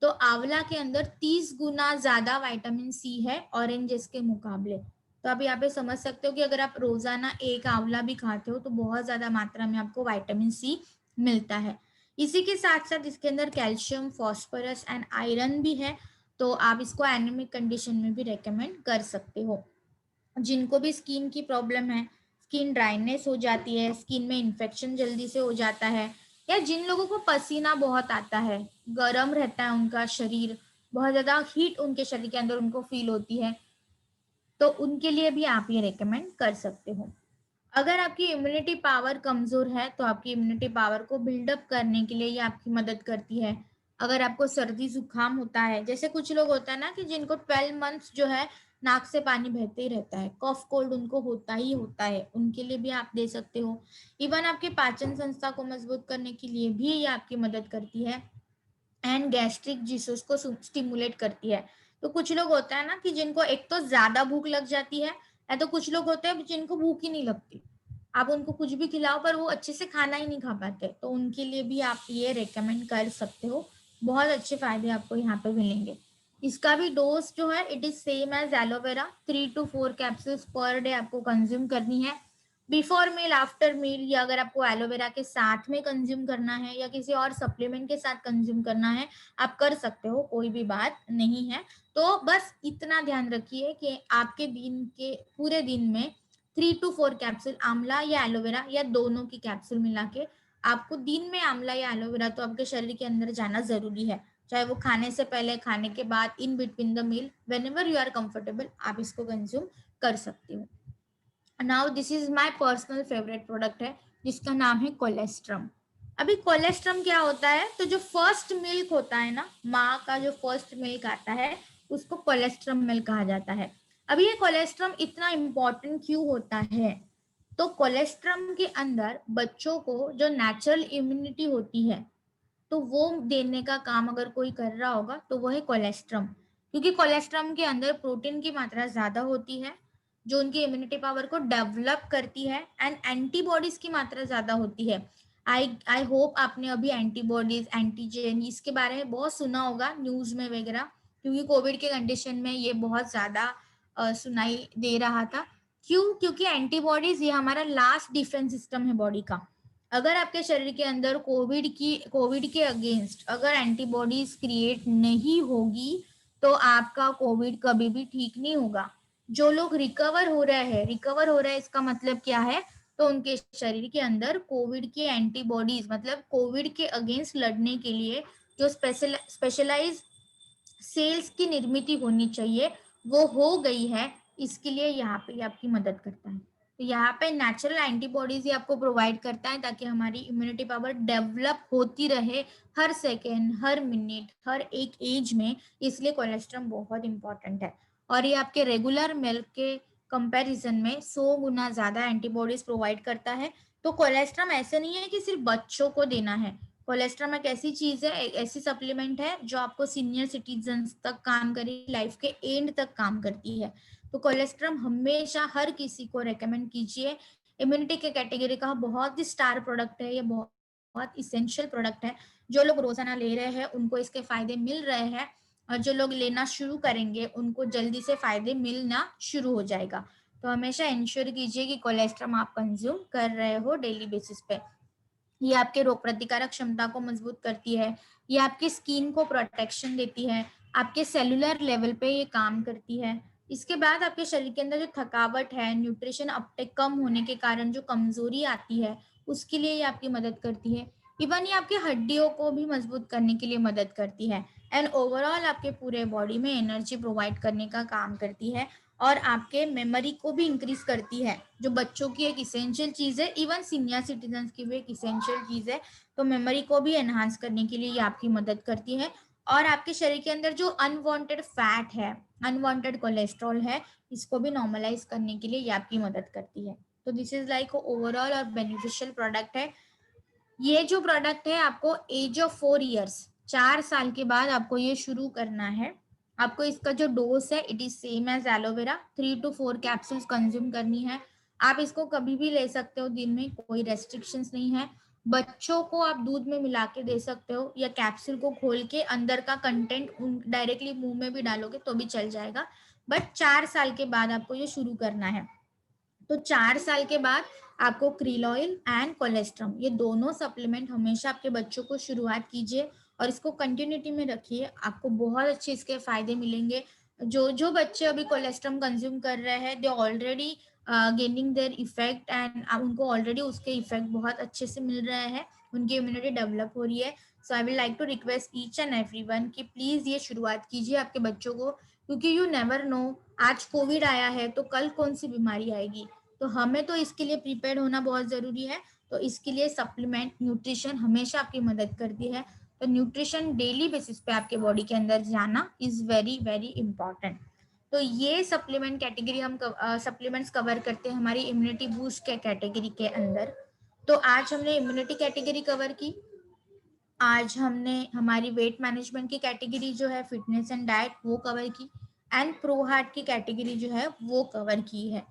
B: तो आंवला के अंदर 30 गुना ज्यादा विटामिन सी है ऑरेंजेस के मुकाबले। तो आप यहाँ पे समझ सकते हो कि अगर आप रोजाना एक आंवला भी खाते हो तो बहुत ज्यादा मात्रा में आपको विटामिन सी मिलता है। इसी के साथ साथ इसके अंदर कैल्शियम, फॉस्फोरस एंड आयरन भी है, तो आप इसको एनीमिक कंडीशन में भी रेकमेंड कर सकते हो। जिनको भी स्किन की प्रॉब्लम है, स्किन ड्राइनेस हो जाती है, स्किन में इन्फेक्शन जल्दी से हो जाता है, या जिन लोगों को पसीना बहुत आता है, गर्म रहता है उनका शरीर, बहुत ज्यादा हीट उनके शरीर के अंदर उनको फील होती है, तो उनके लिए भी आप ये रेकमेंड कर सकते हो। अगर आपकी इम्यूनिटी पावर कमजोर है तो आपकी इम्यूनिटी पावर को बिल्डअप करने के लिए ये आपकी मदद करती है। अगर आपको सर्दी जुकाम होता है, जैसे कुछ लोग होता है ना कि जिनको 12 मंथ्स जो है नाक से पानी बहते ही रहता है, कफ कोल्ड उनको होता ही होता है, उनके लिए भी आप दे सकते हो। इवन आपके पाचन संस्था को मजबूत करने के लिए भी ये आपकी मदद करती है, एंड गैस्ट्रिक जिसस को स्टिमुलेट करती है। तो कुछ लोग होता है ना कि जिनको एक तो ज्यादा भूख लग जाती है, या तो कुछ लोग होते हैं जिनको भूख ही नहीं लगती, आप उनको कुछ भी खिलाओ पर वो अच्छे से खाना ही नहीं खा पाते, तो उनके लिए भी आप ये रेकमेंड कर सकते हो। बहुत अच्छे फायदे आपको यहाँ पे मिलेंगे। इसका भी डोज जो है it is same as aloe vera, 3 to 4 capsules per day आपको कंज्यूम करनी है। बिफोर मील, आफ्टर मील, या अगर आपको एलोवेरा के साथ में कंज्यूम करना है या किसी और सप्लीमेंट के साथ कंज्यूम करना है, आप कर सकते हो, कोई भी बात नहीं है। तो बस इतना ध्यान रखिए कि आपके दिन के पूरे दिन में 3 to 4 कैप्सूल आंवला या एलोवेरा या दोनों की कैप्सूल मिला के आपको दिन में आंवला या एलोवेरा तो आपके शरीर के अंदर जाना जरूरी है, चाहे वो खाने से पहले, खाने के बाद, in between the meal, whenever you are comfortable आप इसको कंज्यूम कर सकते हो। Now this is my personal favourite product है जिसका नाम है कोलेस्ट्रम। अभी कोलेस्ट्रम क्या होता है, तो जो फर्स्ट मिल्क होता है ना, माँ का जो फर्स्ट मिल्क आता है उसको कोलेस्ट्रम मिल्क कहा जाता है। अभी ये कोलेस्ट्रम इतना इम्पोर्टेंट क्यों होता है, तो कोलेस्ट्रम के अंदर बच्चों को जो नेचुरल इम्यूनिटी होती है तो वो देने का काम अगर कोई कर रहा होगा तो वो है कोलेस्ट्रम, क्योंकि कोलेस्ट्रम के अंदर प्रोटीन की मात्रा ज्यादा होती है जो उनकी इम्यूनिटी पावर को डेवलप करती है, एंड एंटीबॉडीज की मात्रा ज्यादा होती है। आई होप आपने अभी एंटीबॉडीज, एंटीजन इसके बारे में बहुत सुना होगा न्यूज में वगैरह, क्योंकि कोविड के कंडीशन में ये बहुत ज्यादा सुनाई दे रहा था। क्यों? क्योंकि एंटीबॉडीज ये हमारा लास्ट डिफेंस सिस्टम है बॉडी का। अगर आपके शरीर के अंदर कोविड के अगेंस्ट अगर एंटीबॉडीज क्रिएट नहीं होगी तो आपका कोविड कभी भी ठीक नहीं होगा। जो लोग रिकवर हो रहे हैं इसका मतलब क्या है, तो उनके शरीर के अंदर कोविड के एंटीबॉडीज मतलब कोविड के अगेंस्ट लड़ने के लिए जो स्पेशलाइज सेल्स की निर्मित होनी चाहिए वो हो गई है। इसके लिए यहाँ पे आपकी मदद करता है। तो यहाँ पे नेचुरल एंटीबॉडीज ही आपको प्रोवाइड करता है ताकि हमारी इम्यूनिटी पावर डेवलप होती रहे हर सेकेंड, हर मिनट, हर एक एज में। इसलिए कोलेस्ट्रॉल बहुत इंपॉर्टेंट है और ये आपके रेगुलर मिल्क के कंपैरिजन में 100 गुना ज्यादा एंटीबॉडीज प्रोवाइड करता है। तो कोलेस्ट्रॉल ऐसे नहीं है कि सिर्फ बच्चों को देना है। कोलेस्ट्रॉल एक ऐसी चीज है, एक ऐसी सप्लीमेंट है जो आपको सीनियर सिटीजन तक काम करेगी, लाइफ के एंड तक काम करती है। तो कोलेस्ट्रॉल हमेशा हर किसी को रेकमेंड कीजिए। इम्यूनिटी के कैटेगरी का बहुत ही स्टार प्रोडक्ट है, ये बहुत बहुत इसेंशियल प्रोडक्ट है। जो लोग रोजाना ले रहे हैं उनको इसके फायदे मिल रहे हैं, और जो लोग लेना शुरू करेंगे उनको जल्दी से फायदे मिलना शुरू हो जाएगा। तो हमेशा इंश्योर कीजिए कि कोलेस्ट्रॉल आप कंज्यूम कर रहे हो डेली बेसिस पे। ये आपके रोग प्रतिकारक क्षमता को मजबूत करती है, ये आपकी स्किन को प्रोटेक्शन देती है, आपके सेलुलर लेवल पे ये काम करती है। इसके बाद आपके शरीर के अंदर जो थकावट है, न्यूट्रिशन अपटेक कम होने के कारण जो कमजोरी आती है उसके लिए ये आपकी मदद करती है। इवन ये आपकी हड्डियों को भी मजबूत करने के लिए मदद करती है, एंड ओवरऑल आपके पूरे बॉडी में एनर्जी प्रोवाइड करने का काम करती है और आपके मेमोरी को भी इंक्रीज करती है, जो बच्चों की एक इसेंशियल चीज है, इवन सीनियर सिटीजन की भी एक इसेंशियल चीज है। तो मेमोरी को भी एनहांस करने के लिए ये आपकी मदद करती है। और आपके शरीर के अंदर जो अनवांटेड फैट है, अनवांटेड कोलेस्ट्रॉल है, इसको भी नॉर्मलाइज करने के लिए ये आपकी मदद करती है। तो दिस इज लाइक ओवरऑल और बेनिफिशियल प्रोडक्ट है। ये जो प्रोडक्ट है आपको एज ऑफ 4 इयर्स, 4 साल के बाद आपको ये शुरू करना है। आपको इसका जो डोज है it is same as aloe vera, 3 to 4 capsules consume करनी है। आप इसको कभी भी ले सकते हो दिन में, कोई रेस्ट्रिक्शंस नहीं है। बच्चों को आप दूध में मिला के दे सकते हो या कैप्सूल को खोल के अंदर का कंटेंट डायरेक्टली मुंह में भी डालोगे तो भी चल जाएगा। बट 4 साल के बाद आपको ये शुरू करना है। तो 4 साल के बाद आपको क्रील ऑयल एंड कोलेस्ट्रम ये दोनों सप्लीमेंट हमेशा आपके बच्चों को शुरुआत कीजिए और इसको कंटिन्यूटी में रखिए, आपको बहुत अच्छे इसके फायदे मिलेंगे। जो जो बच्चे अभी कोलेस्ट्रम कंज्यूम कर रहे हैं they already gaining their effect, एंड उनको ऑलरेडी उसके इफेक्ट बहुत अच्छे से मिल रहे हैं, उनकी इम्यूनिटी डेवलप हो रही है। So I will like to request each and everyone कि प्लीज ये शुरुआत कीजिए आपके बच्चों को, क्योंकि यू नेवर नो आज कोविड आया है तो कल कौन सी बीमारी आएगी। तो हमें तो इसके लिए प्रिपेयर होना बहुत जरूरी है। तो इसके लिए सप्लीमेंट न्यूट्रिशन हमेशा आपकी मदद करती है। तो न्यूट्रिशन डेली बेसिस पे आपके बॉडी के अंदर जाना इज वेरी वेरी इंपॉर्टेंट। तो ये सप्लीमेंट कैटेगरी हम सप्लीमेंट्स कवर करते हैं हमारी इम्यूनिटी बूस्ट के कैटेगरी के अंदर। तो आज हमने इम्यूनिटी कैटेगरी कवर की, आज हमने हमारी वेट मैनेजमेंट की कैटेगरी जो है फिटनेस एंड डाइट वो कवर की, एंड प्रो हार्ट की कैटेगरी जो है वो कवर की है।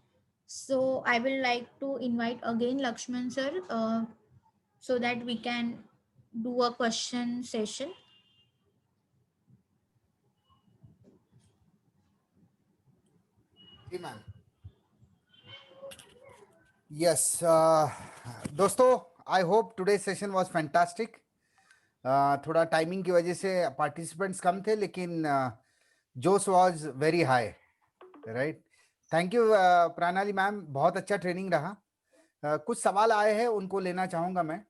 B: So I will like to invite again Lakshman sir so that we can do a question session.
A: जी मैम। यस दोस्तों, I hope today session was fantastic. थोड़ा टाइमिंग की वजह से पार्टिसिपेंट्स कम थे, लेकिन जोश was very high, right. Thank you Pranali ma'am, बहुत अच्छा ट्रेनिंग रहा। कुछ सवाल आए हैं उनको लेना चाहूंगा मैं।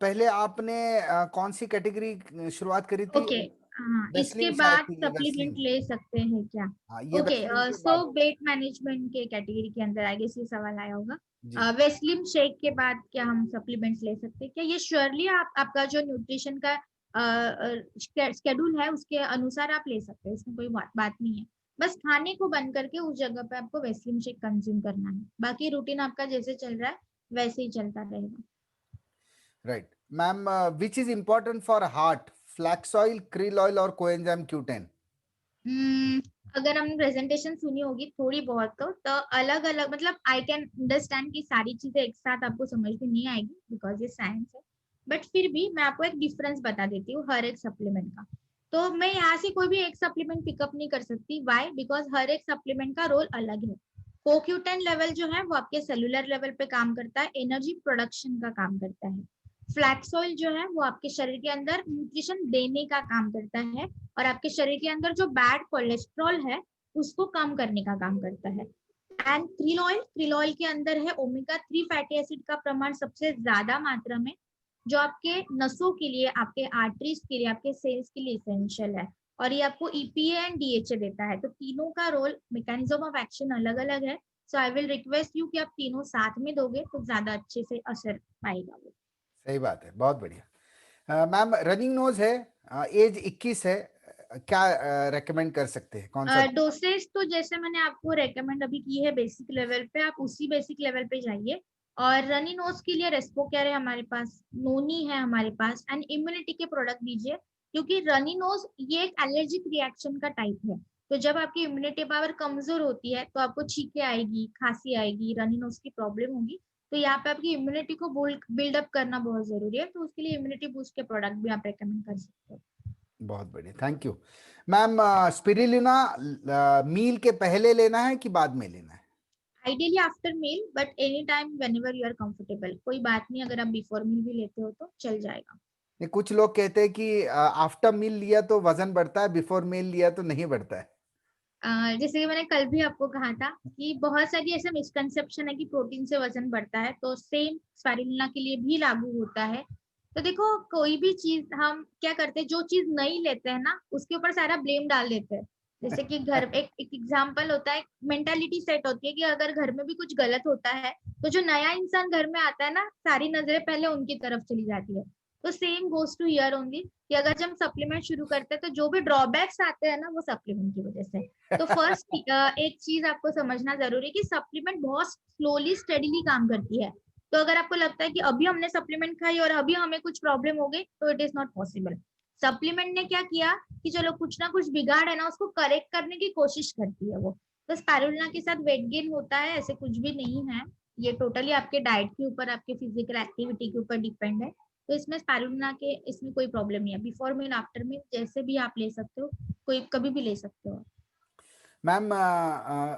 A: पहले आपने कौन सी कैटेगरी शुरुआत करी थी?
B: ओके, हाँ, इसके
A: वेस्लिन शायद
B: बाद
A: पीलिए,
B: सप्लीमेंट
A: वेस्लिन।
B: ले सकते हैं क्या?
A: हाँ, ये
B: ओके,
A: वेस्लिन के
B: सो
A: बाद।
B: वेट मैनेजमेंट के कैटेगरी के अंदर आई गेस ये सवाल आया होगा।
A: जी।
B: वेस्लिम शेक के बाद क्या हम सप्लीमेंट्स ले सकते हैं क्या? ये श्योरली आपका जो न्यूट्रिशन का स्केड्यूल है उसके अनुसार आप ले सकते हैं, इसमें कोई बात नहीं है। बस खाने को बंद करके उस जगह पे आपको वेस्लिम शेक कंज्यूम करना है, बाकी रूटीन आपका जैसे चल रहा है वैसे ही चलता रहेगा।
A: Right ma'am, which is important for heart, flax oil, krill oil और कोएंजाइम Q10?
B: हम्म, अगर हमने प्रेजेंटेशन सुनी होगी थोड़ी बहुत तो अलग अलग मतलब आई कैन अंडरस्टैंड कि सारी चीजें एक साथ आपको समझ में नहीं आएगी बिकॉज ये साइंस है। बट फिर भी मैं आपको एक डिफरेंस बता देती हूँ हर एक सप्लीमेंट का। तो मैं यहाँ से कोई भी एक सप्लीमेंट पिकअप नहीं कर सकती, वाई? बिकॉज हर एक सप्लीमेंट का रोल अलग है। CoQ10 लेवल जो है वो आपके सेलुलर लेवल पे काम करता है, एनर्जी प्रोडक्शन का काम करता है। फ्लैक्स ऑयल जो है वो आपके शरीर के अंदर न्यूट्रिशन देने का काम करता है, और आपके शरीर के अंदर जो बैड कोलेस्ट्रॉल है उसको कम करने का काम करता है। एंड क्रिल ऑयल के अंदर है ओमेगा 3 फैटी एसिड का प्रमाण सबसे ज्यादा मात्रा में, जो आपके नसों के लिए, आपके आर्टरीज के लिए, आपके सेल्स के लिए इसेंशियल है। और ये आपको EPA एंड DHA देता है। तो तीनों का रोल, मैकेनिज्म ऑफ एक्शन अलग अलग है। So I will request you कि आप तीनों साथ में दोगे तो ज्यादा अच्छे से असर पाएगा वो।
A: सही बात है, बहुत बढ़िया। मैम, रनिंग नोज है, एज 21 है, क्या रेकमेंड कर सकते हैं, कौन सा?
B: डोसेज तो जैसे मैंने आपको रेकमेंड अभी की है बेसिक लेवल पे, आप उसी बेसिक लेवल पे जाइए। और रनी नोज के लिए रेस्पो केयर है हमारे पास, नोनी है हमारे पास, एंड इम्यूनिटी के प्रोडक्ट दीजिए। क्योंकि रनी नोज ये एक एलर्जिक रिएक्शन का टाइप है। तो जब आपकी इम्यूनिटी पावर कमजोर होती है तो आपको छींके आएगी, खांसी आएगी, रनी नोज की प्रॉब्लम होगी। तो यहाँ पे आपकी इम्यूनिटी को बिल्डअप करना बहुत जरूरी है, तो उसके लिए इम्यूनिटी बूस्ट के प्रोडक्ट भी आप रेकमेंड कर सकते हो।
A: बहुत बढ़िया, thank you. Ma'am, spirulina meal के पहले लेना है कि बाद में लेना है?
B: Ideally after meal, but any time whenever you are comfortable, कोई बात नहीं, अगर आप बिफोर मील भी लेते हो तो चल जाएगा।
A: नहीं, कुछ लोग कहते हैं कि आफ्टर मील लिया तो वजन बढ़ता है, बिफोर मील लिया तो नहीं बढ़ता है।
B: जैसे कि मैंने कल भी आपको कहा था कि बहुत सारी ऐसे मिसकंसेप्शन है कि प्रोटीन से वजन बढ़ता है, तो सेम स्पाइरुलिना के लिए भी लागू होता है। तो देखो, कोई भी चीज हम क्या करते हैं, जो चीज नहीं लेते हैं ना उसके ऊपर सारा ब्लेम डाल देते हैं। जैसे कि घर एक एग्जाम्पल होता है, मेंटालिटी सेट होती है कि अगर घर में भी कुछ गलत होता है तो जो नया इंसान घर में आता है ना, सारी नजरें पहले उनकी तरफ चली जाती है। तो same goes to here only, कि अगर जब हम सप्लीमेंट शुरू करते हैं तो जो भी ड्रॉबैक्स आते हैं ना वो सप्लीमेंट की वजह से। तो फर्स्ट एक चीज आपको समझना जरूरी है कि सप्लीमेंट बहुत स्लोली स्टडीली काम करती है। तो अगर आपको लगता है कि अभी हमने सप्लीमेंट खाई और अभी हमें कुछ प्रॉब्लम हो गई, तो it is not possible. Supplement ने क्या किया कि चलो कुछ ना कुछ बिगाड़ है ना, उसको करेक्ट करने की कोशिश करती है वो। तो स्पाइरुलिना के साथ वेट गेन होता है ऐसे कुछ भी नहीं है। ये टोटली आपके डाइट के ऊपर, आपके फिजिकल एक्टिविटी के ऊपर डिपेंड है। तो इसमें स्पाइरुलिना के इसमें कोई प्रॉब्लम नहीं है, बिफोर मील आफ्टर मील जैसे भी आप ले सकते हो, कोई कभी भी ले सकते हो।
A: मैम,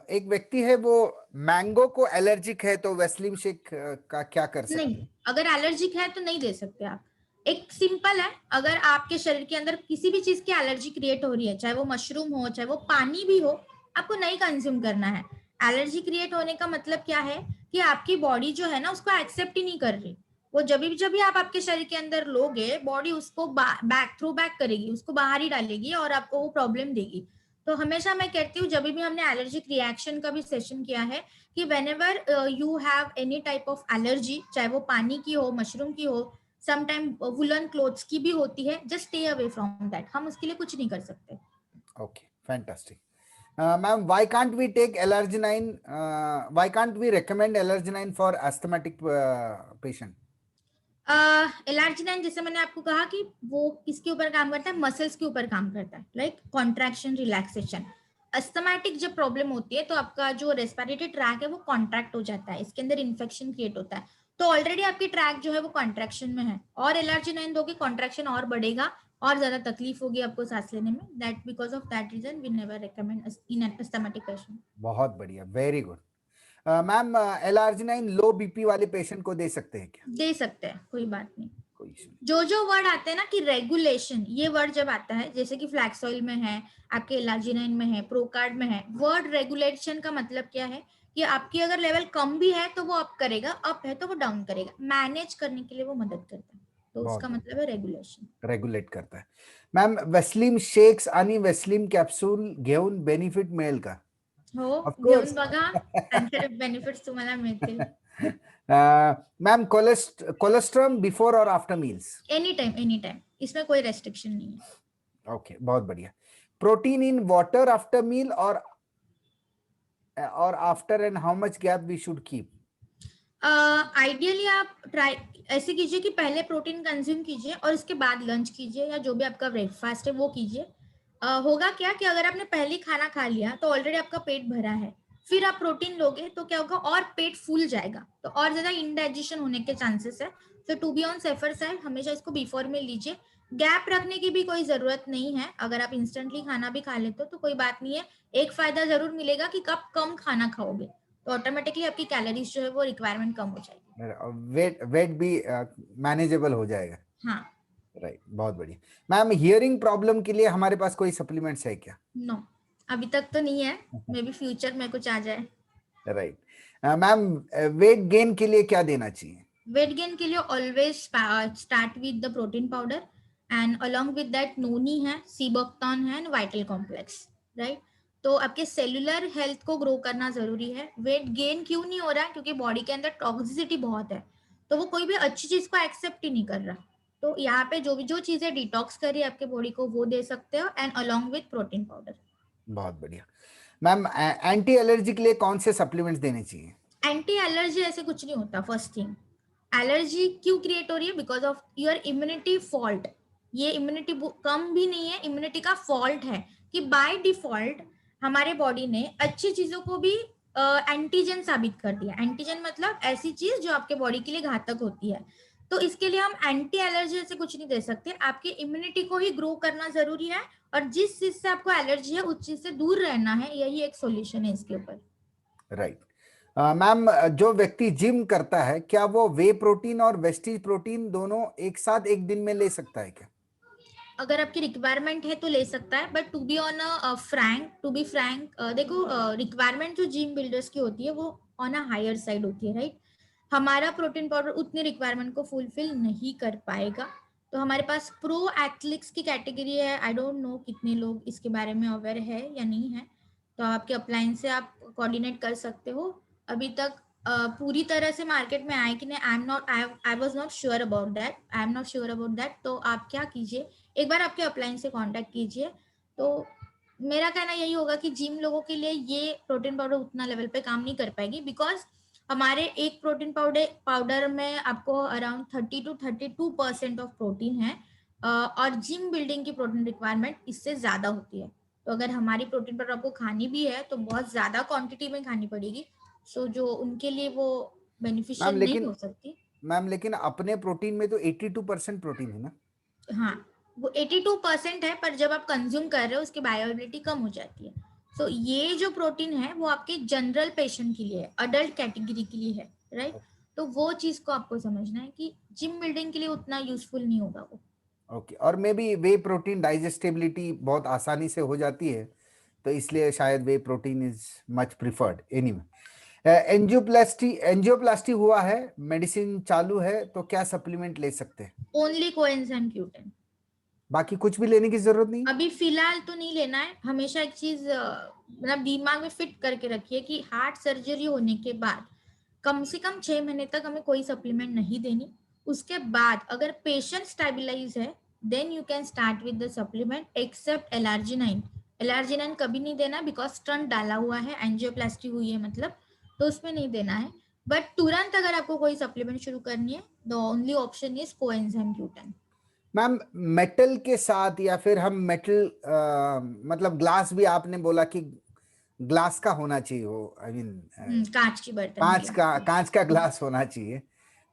A: एक व्यक्ति है वो मैंगो को एलर्जिक है, तो वेस्लिम शेक का क्या कर
B: नहीं,
A: सकते हैं?
B: अगर एलर्जिक है तो नहीं दे सकते आप। एक सिंपल है, अगर आपके शरीर के अंदर किसी भी चीज की एलर्जी क्रिएट हो रही है, चाहे वो मशरूम हो चाहे वो पानी भी हो, आपको नहीं कंज्यूम करना है। एलर्जी क्रिएट होने का मतलब क्या है कि आपकी बॉडी जो है ना उसको एक्सेप्ट ही नहीं कर रही। वो जब भी आप आपके शरीर के अंदर लोगे, बॉडी उसको बैक थ्रो बैक करेगी, उसको बाहर ही डालेगी और आपको वो प्रॉब्लम देगी। तो हमेशा मैं कहती हूँ, जब भी हमने एलर्जिक रिएक्शन का भी सेशन किया है, कि whenever you have any type of allergy, चाहे वो पानी की हो, मशरूम की हो, समटाइम वुलन क्लोथ्स की भी होती है, just stay away from that, हम उसके लिए कुछ नहीं कर सकते।
A: Okay, fantastic. Ma'am, why can't we take L-arginine, why can't we recommend L-arginine for asthmatic patient?
B: एलार्जिनाइन जैसे मैंने आपको कहा कि वो किसके ऊपर काम करता है, मसल्स के ऊपर काम करता है, लाइक कॉन्ट्रैक्शन रिलैक्सेशन। अस्थमाटिक जब प्रॉब्लम होती है तो आपका जो रेस्पिरेटरी ट्रैक है वो कॉन्ट्रैक्ट हो जाता है, इसके अंदर इन्फेक्शन क्रिएट होता है। तो ऑलरेडी आपकी ट्रैक जो है वो कॉन्ट्रैक्शन में है, और एलार्जिनाइन दोगे कॉन्ट्रैक्शन और बढ़ेगा और ज्यादा तकलीफ होगी आपको सांस लेने में। That because of that reason we never recommend in asthmatic patient.
A: बहुत बढ़िया, very good. Ma'am, L-arginine low BP वाले पेशेंट को दे सकते हैं क्या?
B: दे सकते हैं, कोई बात नहीं।
A: कोई इशू नहीं।
B: जो वर्ड आते हैं ना कि रेगुलेशन, ये वर्ड जब आता है, जैसे कि फ्लैक्स ऑयल में है, आपके इलाजिनाइन में है, प्रोकार्ड में है, वर्ड रेगुलेशन का मतलब क्या है कि आपकी अगर लेवल कम भी है तो वो अप करेगा, अप है तो वो डाउन करेगा, मैनेज करने के लिए वो मदद करता है। तो
A: बहुत
B: उसका
A: बढ़िया,
B: मतलब है रेगुलेशन।
A: रेग्युलेट करता है. मॅम वेस्लिम शेक्स आणि वेस्लिम कॅप्सूल घेऊन बेनिफिट मिळेल का?
B: हो,
A: ऑफ
B: घेऊन
A: कोर्स.
B: बघा, त्याचे बेनिफिट्स तुम्हाला मिळतील.
A: मैम कोलेस्ट्रॉल बिफोर और आफ्टर मील्स?
B: एनी टाइम, इसमें कोई रेस्ट्रिक्शन नहीं है.
A: ओके, बहुत बढ़िया. Protein in water after meal और after, and how much gap we should keep?
B: Ideally आप ट्राई ऐसे कीजिए कि पहले प्रोटीन कंज्यूम कीजिए और उसके बाद लंच कीजिए या जो भी आपका ब्रेकफास्ट है वो कीजिए. होगा क्या कि अगर आपने पहले ही खाना खा लिया तो ऑलरेडी आपका पेट भरा है, फिर आप प्रोटीन लोगे तो क्या होगा, और पेट फूल जाएगा, तो और ज्यादा इनडाइजेशन होने के चांसेस है. तो to be on safer side हमेशा इसको बिफोर में लीजिए. गैप रखने की भी कोई जरूरत नहीं है. अगर आप इंस्टेंटली खाना भी खा लेते हो तो कोई बात नहीं है. एक फायदा जरूर मिलेगा कि कब कम खाना खाओगे तो ऑटोमेटिकली आपकी कैलोरीज जो है वो रिक्वायरमेंट कम हो जाएगी.
A: वेट भी मैनेजेबल हो जाएगा.
B: हाँ.
A: राइट, बहुत बढ़िया. मैम हियरिंग प्रॉब्लम के लिए हमारे पास कोई सप्लीमेंट्स है क्या?
B: नो, अभी तक तो नहीं है. मे बी फ्यूचर में कुछ आ जाए.
A: राइट. मैम वेट गेन के लिए क्या देना चाहिए?
B: वेट गेन के लिए always start with the protein powder and along with that noni है, सीबोक्टॉन है एंड वाइटल कॉम्प्लेक्स. राइट. तो आपके सेलुलर हेल्थ को ग्रो करना जरूरी है. वेट गेन क्यों नहीं हो रहा है? क्योंकि बॉडी के अंदर टॉक्सिसिटी बहुत है, तो वो कोई भी अच्छी चीज को एक्सेप्ट ही नहीं कर रहा. तो यहाँ पे जो चीजें डिटॉक्स करी आपके बॉडी को वो दे सकते हो and along with protein powder.
A: बहुत बढ़िया. मैम एंटी एलर्जी के लिए कौन से सप्लीमेंट्स देने चाहिए?
B: एंटी एलर्जी ऐसे कुछ नहीं होता. फर्स्ट थिंग, एलर्जी क्यों क्रिएट हो रही है? Because of your immunity fault. ये इम्यूनिटी कम भी नहीं है, इम्यूनिटी का फॉल्ट है कि बाय डिफॉल्ट हमारे बॉडी ने अच्छी चीजों को भी एंटीजन साबित कर दिया. एंटीजन मतलब ऐसी चीज जो आपके बॉडी के लिए घातक होती है. तो इसके लिए हम एंटी एलर्जी से कुछ नहीं दे सकते. आपकी इम्यूनिटी को ही ग्रो करना जरूरी है और जिस चीज से आपको एलर्जी है उस चीज से दूर रहना है. यही एक सॉल्यूशन है इसके ऊपर.
A: राइट. मैम जो व्यक्ति जिम करता है क्या वो वे प्रोटीन और वेस्टीज प्रोटीन दोनों एक साथ एक दिन में ले सकता है क्या?
B: अगर आपकी रिक्वायरमेंट है तो ले सकता है, बट टू बी फ्रैंक देखो, रिक्वायरमेंट जो जिम बिल्डर्स की होती है वो ऑन अ हायर साइड होती है. राइट. हमारा प्रोटीन पाउडर उतनी रिक्वायरमेंट को फुलफिल नहीं कर पाएगा. तो हमारे पास प्रो एथलिक्स की कैटेगरी है. आई डोंट नो कितने लोग इसके बारे में अवेयर है या नहीं है. तो आपके अपलाइन से आप कोऑर्डिनेट कर सकते हो. अभी तक पूरी तरह से मार्केट में आए कि नहीं, I was not sure about that. तो आप क्या कीजिए, एक बार आपके अपलाइन से कांटेक्ट कीजिए. तो मेरा कहना यही होगा कि जिम लोगों के लिए ये प्रोटीन पाउडर उतना लेवल पे काम नहीं कर पाएगी. बिकॉज हमारे एक प्रोटीन पाउडर में आपको अराउंड 30 to 32% ऑफ प्रोटीन है. और जिम बिल्डिंग की प्रोटीन रिक्वायरमेंट इससे ज्यादा होती है. तो अगर हमारी प्रोटीन पाउडर आपको खानी भी है तो बहुत ज्यादा क्वांटिटी में खानी पड़ेगी. सो जो उनके लिए वो बेनिफिशियल नहीं हो सकती.
A: मैम लेकिन अपने प्रोटीन में तो 82% प्रोटीन है ना?
B: हाँ, वो 82% है, पर जब आप कंज्यूम कर रहे हो उसकी बायोअवेलेबिलिटी कम हो जाती है. तो ये जो प्रोटीन है वो आपके जनरल पेशेंट के लिए है, अडल्ट कैटेगरी के लिए है. राइट. तो वो चीज को आपको समझना है कि जिम बिल्डिंग के लिए उतना यूजफुल नहीं होगा वो.
A: ओके. और मे बी वे प्रोटीन डाइजेस्टेबिलिटी बहुत आसानी से हो जाती है, तो इसलिए शायद वे protein is much preferred. Anyway, angioplasty हुआ है, मेडिसिन चालू है, तो क्या सप्लीमेंट ले सकते हैं?
B: Only coenzyme Q10.
A: बाकी कुछ भी लेने की जरूरत नहीं?
B: अभी फिलहाल तो नहीं लेना है. हमेशा एक चीज मतलब दिमाग में फिट करके रखिए कि हार्ट सर्जरी होने के बाद कम से कम 6 महीने तक हमें कोई सप्लीमेंट नहीं देनी. उसके बाद अगर पेशेंट स्टेबलाइज है then you can start with the supplement, except L arginine. L arginine कभी नहीं देना बिकॉज स्टंट डाला हुआ है, एंजियोप्लास्टी हुई है मतलब, तो उसमें नहीं देना है. बट तुरंत अगर आपको कोई सप्लीमेंट शुरू करनी है the only option is coenzyme Q10.
A: Ma'am metal के साथ या फिर हम मेटल मतलब ग्लास भी आपने बोला कि ग्लास का होना चाहिए, वो आई मीन
B: कांच की बर्तन
A: कांच का ग्लास होना चाहिए.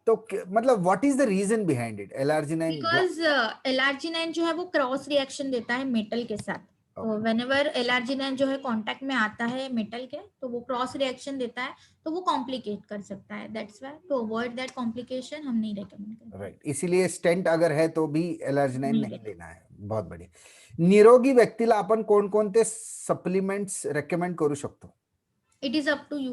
A: तो मतलब what is the reason behind it? L arginine
B: because L arginine जो है वो क्रॉस रिएक्शन देता है मेटल के साथ. तो व्हेनेवर एलार्जिनाइन जो है कांटेक्ट में आता है मेटल के तो वो क्रॉस रिएक्शन देता है, तो वो कॉम्प्लिकेट कर सकता है. That's why to avoid that complication हम नहीं रेकमेंड करते.
A: राइट. इसीलिए स्टेंट अगर है तो भी एलर्जिनाइन नहीं लेना है. बहुत बढ़िया. निरोगी व्यक्तीला आपण कोणकोणते सप्लिमेंट्स रेकमेंड करू शकतो?
B: It is up to you.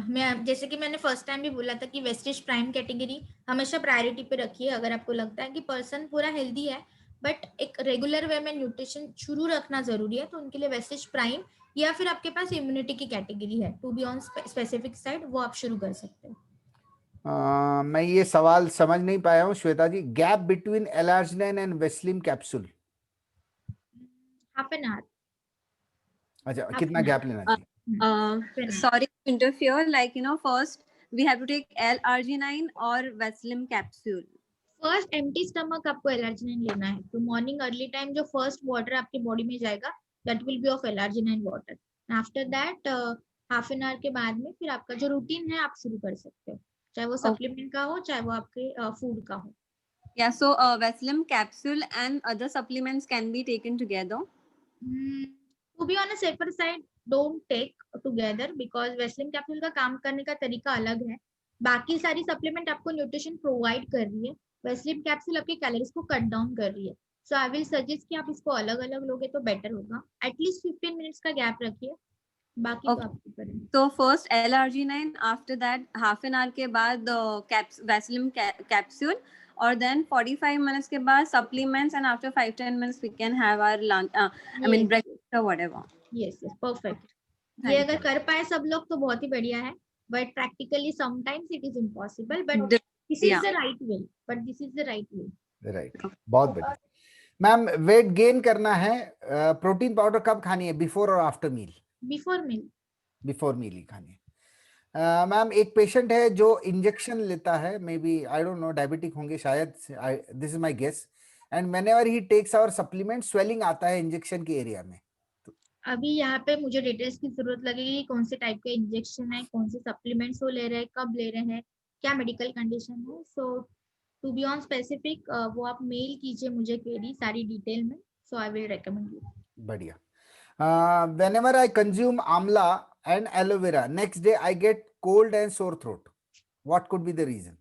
B: मैं जैसे कि मैंने फर्स्ट टाइम भी बोला था कि वेस्टेज प्राइम कैटेगरी हमेशा प्रायोरिटी पे रखिए. अगर आपको लगता है कि पर्सन पूरा हेल्दी है बट एक रेगुलर वे में न्यूट्रिशन शुरू रखना जरूरी है, तो उनके लिए वेस्टिज प्राइम या फिर आपके पास इम्यूनिटी की कैटेगरी है to be on specific side, वो आप शुरू कर सकते हो।
A: मैं ये सवाल समझ नहीं पाया हूँ Shweta ji, gap between L arginine and वेस्लिम कैप्सूल।
B: Half an hour.
A: अच्छा,
B: Half
A: कितना
B: an hour.
A: गैप लेना चाहिए?
B: Half an hour.
C: Sorry to interfere. Like, first we have to take L-arginine or Valium capsule.
B: First empty stomach आपको L arginine लेना है, तो morning early time जो first water आपके बॉडी में जाएगा that will be of L arginine water. After that half an hour के बाद में फिर आपका जो रूटीन है आप शुरू कर सकते हो, चाहे वो सप्लीमेंट का हो चाहे वो आपके फूड का हो।
C: Yeah, so Valium capsule and other supplements can be taken together.
B: To be on a safer side, don't take together because Vaseline capsule का काम करने का तरीका अलग है। बाकी सारी सप्लीमेंट आपको न्यूट्रिशन प्रोवाइड कर रही है, वेस्लिन कैप्सूल आपके कैलोरीज को कट डाउन कर रही है। सो आई विल सजेस्ट कि आप इसको अलग अलग लोगे तो बेटर होगा। एटलीस्ट 15 मिनट्स का गैप रखिए, बाकी तो आप करें।
C: So first L-arginine, after that half an hour के बाद Valium capsule, और then 45 minutes के बाद supplements, and after 5-10 minutes we can have our lunch, I mean breakfast or whatever.
B: Yes, perfect. ये अगर कर पाए सब लोग तो बहुत ही बढ़िया है, but practically sometimes it is impossible, but this is the right way. But this is the right way.
A: Right. बहुत बढ़िया। मैम, वेट गेन करना है, प्रोटीन पाउडर कब खानी है, बिफोर और after meal?
B: Before meal.
A: Before meal ही खानी है। मैम, एक पेशेंट है जो इंजेक्शन लेता है, may be I don't know, diabetic होंगे शायद, this is my guess, and whenever he takes our supplement swelling आता है इंजेक्शन के एरिया में।
B: अभी यहाँ पे मुझे डिटेल्स की जरूरत लगेगी, कौन से टाइप के इंजेक्शन है, कौन से सप्लीमेंट्स वो ले रहे हैं, कब ले रहे हैं, क्या मेडिकल कंडीशन है। सो टू बी ऑन स्पेसिफिक वो आप मेल कीजिए मुझे क्वेरी सारी डिटेल में, सो आई विल रेकमेंड यू।
A: बढ़िया। whenever I consume amla and aloe vera, next day I get cold and sore throat. What could be the reason?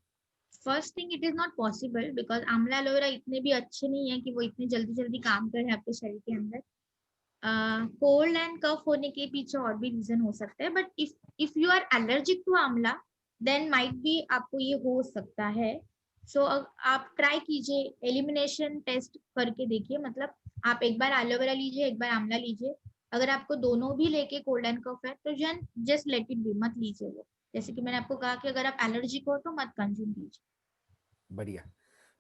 B: First thing, it is not possible because आंवला aloe vera इतने भी अच्छे नहीं है कि वो इतने जल्दी जल्दी काम करे आपके शरीर के अंदर। कोल्ड एंड कफ होने के पीछे और भी रीजन हो सकते हैं, but if you are allergic to amla then might be आपको ये हो सकता है। सो आप ट्राई कीजिए, एलिमिनेशन टेस्ट करके देखिए, मतलब आप एक बार एलोवेरा लीजिए, एक बार आंवला लीजिए। अगर आपको दोनों भी लेके कोल्ड एंड कफ है तो जस्ट लेट इट बी, मत लीजिए वो। जैसे कि मैंने आपको कहा कि अगर आप एलर्जिक हो तो मत कंज्यूम कीजिए।
A: बढ़िया।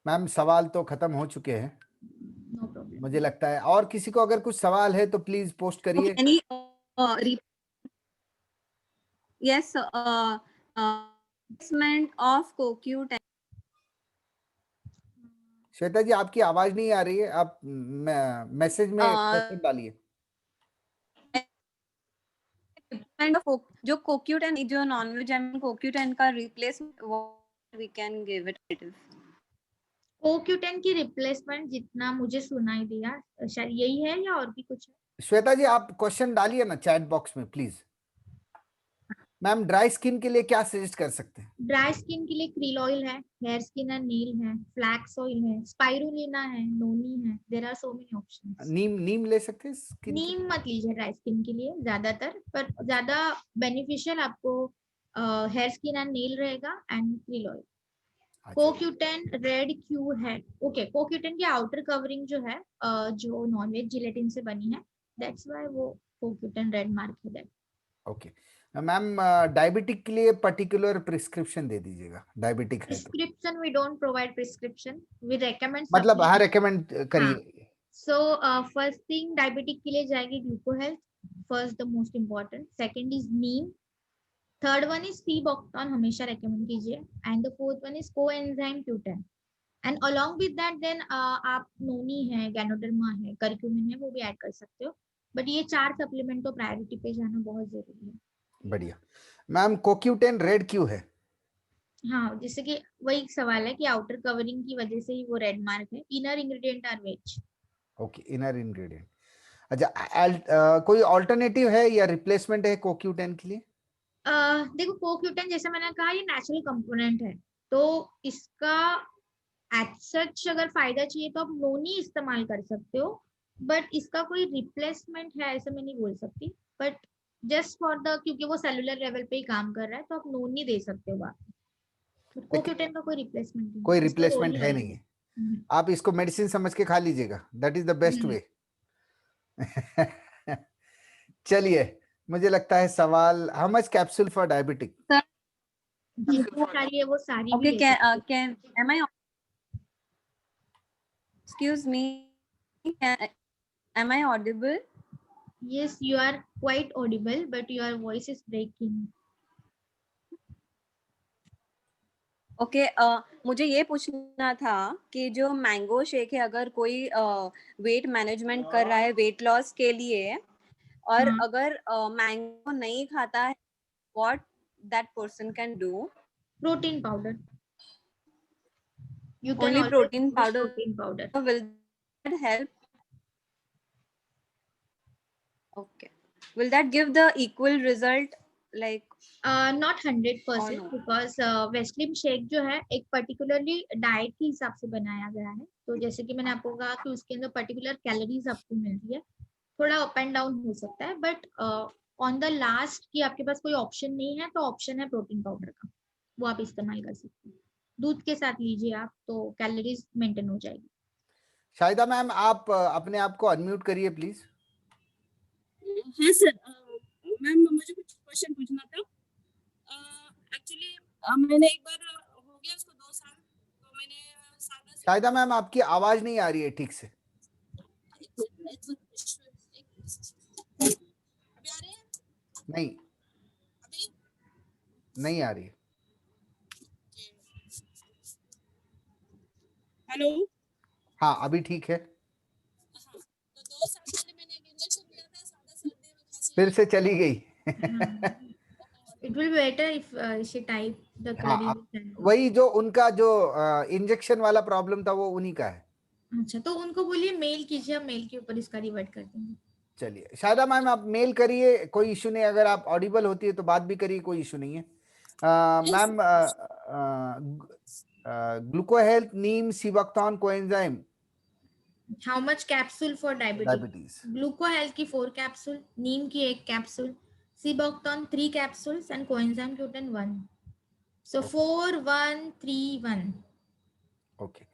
A: मैम, सवाल तो खत्म हो चुके हैं,
B: नो प्रॉब्लम।
A: मुझे लगता है। और किसी को अगर कुछ सवाल है तो प्लीज पोस्ट करिए।
C: Any yes, replacement of CoQ10.
A: Shweta ji, आपकी आवाज नहीं आ रही है, आप मैसेज में क्वेश्चन डालिए।
C: जो CoQ10, जो नॉनवेज CoQ10 का replacement we can give it.
B: CoQ10 की रिप्लेसमेंट जितना मुझे सुनाई दिया शायद यही है या और भी कुछ है?
A: श्वेता जी, आप क्वेश्चन डालिए ना चैट बॉक्स में प्लीज। मैम, ड्राई स्किन के लिए क्या सजेस्ट कर सकते हैं?
B: ड्राई स्किन के लिए क्रील ऑयल है, हेयर स्किन है, नील है, फ्लैक्स ऑयल है, स्पाइरुलिना है, नोनी है, there are so many options.
A: Neem ले सकते हैं स्किन?
B: नीम मत लीजिए ड्राई स्किन के लिए ज्यादातर, पर ज्यादा बेनिफिशियल आपको हेयर स्किन एंड नील रहेगा and krill oil. CoQ10 red Q है। ओके, CoQ10 की आउटर कवरिंग जो है जो नॉनवेज जिलेटिन से बनी है, दैट्स व्हाई वो CoQ10 रेड मार्क है दैट।
A: ओके मैम, डायबिटिक के लिए पर्टिकुलर प्रिस्क्रिप्शन दे दीजिएगा, डायबिटिक है तो।
B: Prescription we don't provide prescription, we recommend.
A: मतलब हाँ, रेकमेंड करिए।
B: सो फर्स्ट थिंग डायबिटिक के लिए जाएगी gluco health, first the most important. Second is neem, third one is sea buckthorn, हमेशा रेकमेंड कीजिए, and the fourth one is coenzyme Q10, and along with that then आप noni है, ganoderma है, curcumin है, वो भी ऐड कर सकते हो, बट ये 4 सप्लीमेंट तो प्रायोरिटी पे जाना बहुत जरूरी है।
A: बढ़िया। मैम, CoQ10 रेड क्यों है?
B: हाँ, जैसे कि वही सवाल है कि आउटर कवरिंग की वजह से ही वो रेड मार्क है। Inner ingredient are veg.
A: Okay, inner ingredient. अच्छा, कोई ऑल्टरनेटिव है या रिप्लेसमेंट है CoQ10 के लिए?
B: देखो, CoQ10 जैसे मैंने कहा ये नेचुरल कंपोनेंट है, तो इसका एज सच अगर फायदा चाहिए तो आप नोनी इस्तेमाल कर सकते हो, बट इसका कोई रिप्लेसमेंट है ऐसा मैं नहीं बोल सकती, बट जस्ट फॉर द, क्योंकि वो सेलुलर लेवल पे ही काम कर रहा है तो आप नोनी दे सकते हो। CoQ10 का कोई रिप्लेसमेंट नहीं,
A: कोई रिप्लेसमेंट है नहीं है। आप इसको मेडिसिन समझ के खा लीजिएगा, that is the best way. चलिए, मुझे लगता है सवाल, how much capsule for diabetic?
B: जितनी सारी है वो सारी भी
C: Okay,
B: ले सकते हैं।
C: excuse me, am I audible?
B: Yes, you are quite audible, but your voice is breaking.
C: Okay मुझे ये पूछना था कि जो मैंगो शेक है, अगर कोई वेट मैनेजमेंट कर रहा है वेट लॉस के लिए, और
B: हाँ।
C: अगर मैंगो नहीं खाता है, what that person can do?
B: Protein powder. You can
C: only
B: always
C: protein
B: use
C: powder
B: protein powder.
C: Will that help? Okay, will that give the equal result like?
B: Not 100%
C: no?
B: because Weslim shake जो है एक particularly diet के हिसाब से बनाया गया है। तो जैसे कि मैंने आपको कहा कि उसके अंदर पर्टिकुलर कैलोरीज आपको मिल रही है, थोड़ा अप एंड डाउन हो सकता है, बट ऑन द लास्ट कि आपके पास कोई ऑप्शन नहीं है तो ऑप्शन है प्रोटीन पाउडर का, वो आप इस्तेमाल कर सकते हैं। दूध के साथ लीजिए आप, तो कैलोरीज मेंटेन हो जाएगी।
A: शाहिदा मैम, आप अपने आप को अनम्यूट करिए प्लीज।
D: हाँ सर, मैम मुझे कुछ क्वेश्चन पूछना था। एक्चुअली मैंने एक बार हो गया उसको 2 साल, तो मैंने सादा
A: शाहिदा मैम, आपकी आवाज नहीं आ रही है ठीक से।
D: अभी आ रही है?
A: नहीं,
D: अभी
A: नहीं आ रही है।
D: हेलो?
A: हाँ, अभी ठीक है।
D: हाँ, तो 2 साल पहले मैंने एक इंजेक्शन लिया था, सादा सर्दी में खांसी।
A: फिर से चली गई।
B: It will be better if she type the
A: हाँ,
B: query.
A: वही जो उनका जो इंजेक्शन वाला प्रॉब्लम था वो उन्हीं का है।
B: अच्छा, तो उनको बोलिए मेल कीजिए, हम मेल के ऊपर इसका रिवर्ट कर देंगे।
A: चलिए शायदा मैम, आप मेल करिए, कोई इशू नहीं। अगर आप ऑडिबल होती है तो बात भी करिए, कोई इशू नहीं है। Ma'am, gluco health neem sea buckthorn coenzyme
B: how much capsule for diabetes?
A: Diabetes.
B: Gluco health की 4 कैप्सूल, नीम की 1 capsule, sea buckthorn 3 capsules and coenzyme Q10 1। So 4 1 3 1।
A: Okay,